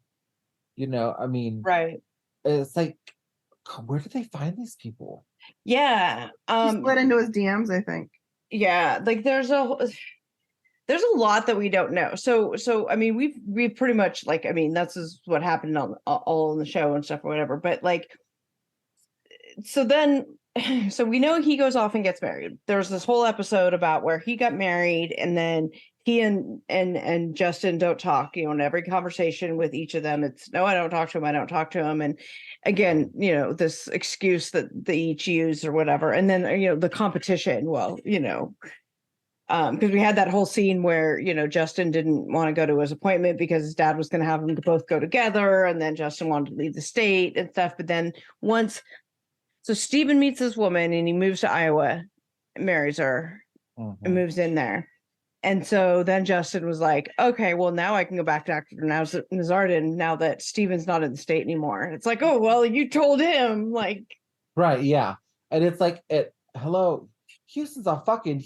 You know, I mean, right. It's like, where did they find these people? Yeah. She slid into his DMs, I think. Yeah, like there's a lot that we don't know. So I mean, we've pretty much, like, I mean, that's is what happened on all in the show and stuff or whatever. But like, so we know he goes off and gets married. There's this whole episode about where he got married, and then he and Justin don't talk. You know, in every conversation with each of them, it's no, I don't talk to him. And again, you know, this excuse that they each use or whatever. And then, you know, the competition. Well, you know. Because we had that whole scene where, you know, Justin didn't want to go to his appointment because his dad was going to have them to both go together, and then Justin wanted to leave the state and stuff. But then so Stephen meets this woman and he moves to Iowa, marries her, and moves in there. And so then Justin was like, okay, well, now I can go back to Dr. Nalzardan now that Stephen's not in the state anymore. It's like, oh, well, you told him, like. Right, yeah. And it's like, hello, Houston's a fucking...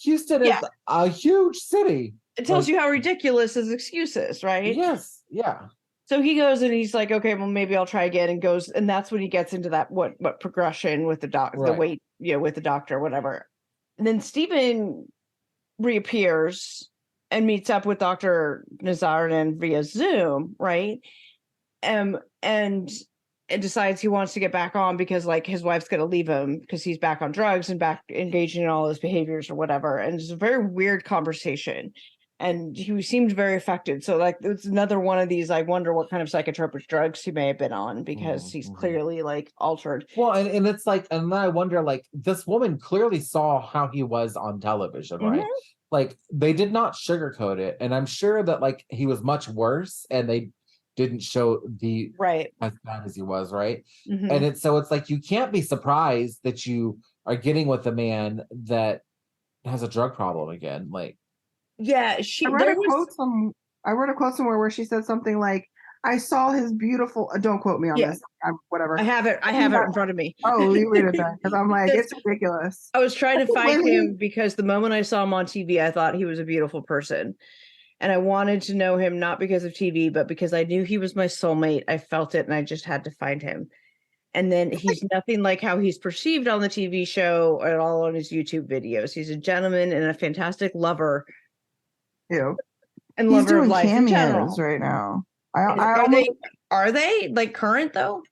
Houston is a huge city. It tells you how ridiculous his excuse is, right? Yes, yeah. So he goes and he's like, okay, well, maybe I'll try again, and goes, and that's when he gets into that what progression with the the weight, you know, with the doctor, whatever. And then Stephen reappears and meets up with Dr. Nalzardan via Zoom, right? And it decides he wants to get back on because, like, his wife's going to leave him because he's back on drugs and back engaging in all his behaviors or whatever. And it's a very weird conversation. And he seemed very affected. So, like, it's another one of these, I wonder what kind of psychotropic drugs he may have been on, because he's clearly, like, altered. Well, and it's like, and then I wonder, like, this woman clearly saw how he was on television, right? Like, they did not sugarcoat it. And I'm sure that, like, he was much worse, and they didn't show the as bad as he was, right? And it's like, you can't be surprised that you are getting with a man that has a drug problem again. Like, yeah, I read a quote somewhere where she said something like, I saw his beautiful, don't quote me on this, whatever. I have it in front of me. Oh, you read it then, because I'm like, it's ridiculous. I was trying to find him because the moment I saw him on TV, I thought he was a beautiful person. And I wanted to know him, not because of TV, but because I knew he was my soulmate. I felt it, and I just had to find him. And then he's nothing like how he's perceived on the TV show or at all on his YouTube videos. He's a gentleman and a fantastic lover. Ew. And lover of life in general. Right now. Are they like current though?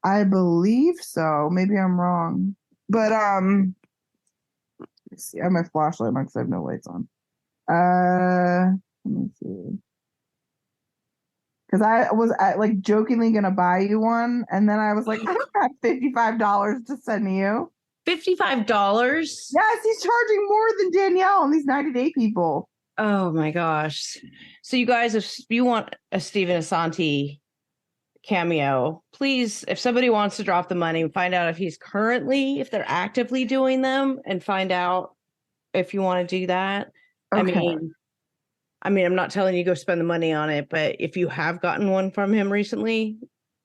I believe so. Maybe I'm wrong. But let's see. I have my flashlight on because I have no lights on. Let me see. Because I was like jokingly gonna buy you one, and then I was like, I got $55 to send you. $55? Yes, he's charging more than Danielle and these 90-day people. Oh my gosh. So you guys, if you want a Stephen Assanti cameo, please, if somebody wants to drop the money, find out if they're actively doing them, and find out if you want to do that. Okay. I mean, I'm not telling you go spend the money on it, but if you have gotten one from him recently,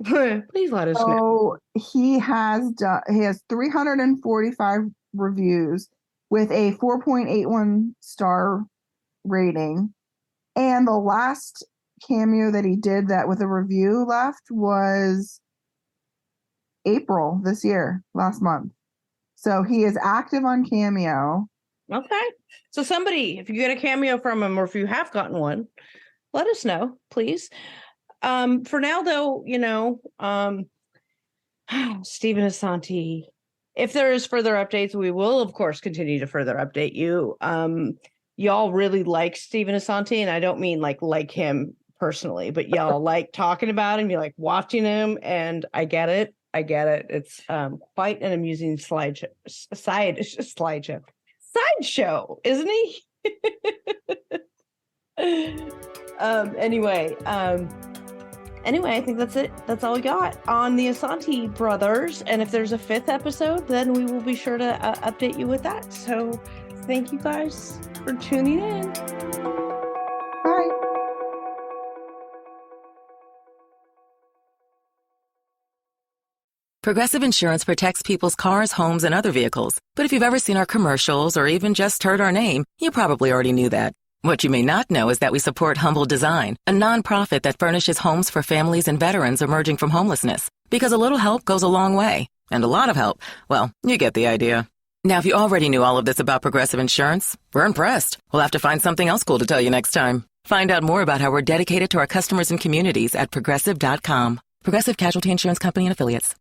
please let us know. So he has 345 reviews with a 4.81 star rating. And the last cameo that he did that with a review left was April this year, last month. So he is active on Cameo. Okay. So somebody, if you get a cameo from him or if you have gotten one, let us know, please. For now, though, Stephen Assanti, if there is further updates, we will, of course, continue to further update you. Y'all really like Stephen Assanti, and I don't mean like him personally, but y'all like talking about him, you like watching him, and I get it. It's quite an amusing sideshow, isn't he? Anyway, I think that's it. That's all we got on the Assanti Brothers. And if there's a 5th episode, then we will be sure to update you with that. So thank you guys for tuning in. Bye. Progressive Insurance protects people's cars, homes, and other vehicles. But if you've ever seen our commercials or even just heard our name, you probably already knew that. What you may not know is that we support Humble Design, a nonprofit that furnishes homes for families and veterans emerging from homelessness. Because a little help goes a long way. And a lot of help, well, you get the idea. Now, if you already knew all of this about Progressive Insurance, we're impressed. We'll have to find something else cool to tell you next time. Find out more about how we're dedicated to our customers and communities at Progressive.com. Progressive Casualty Insurance Company and Affiliates.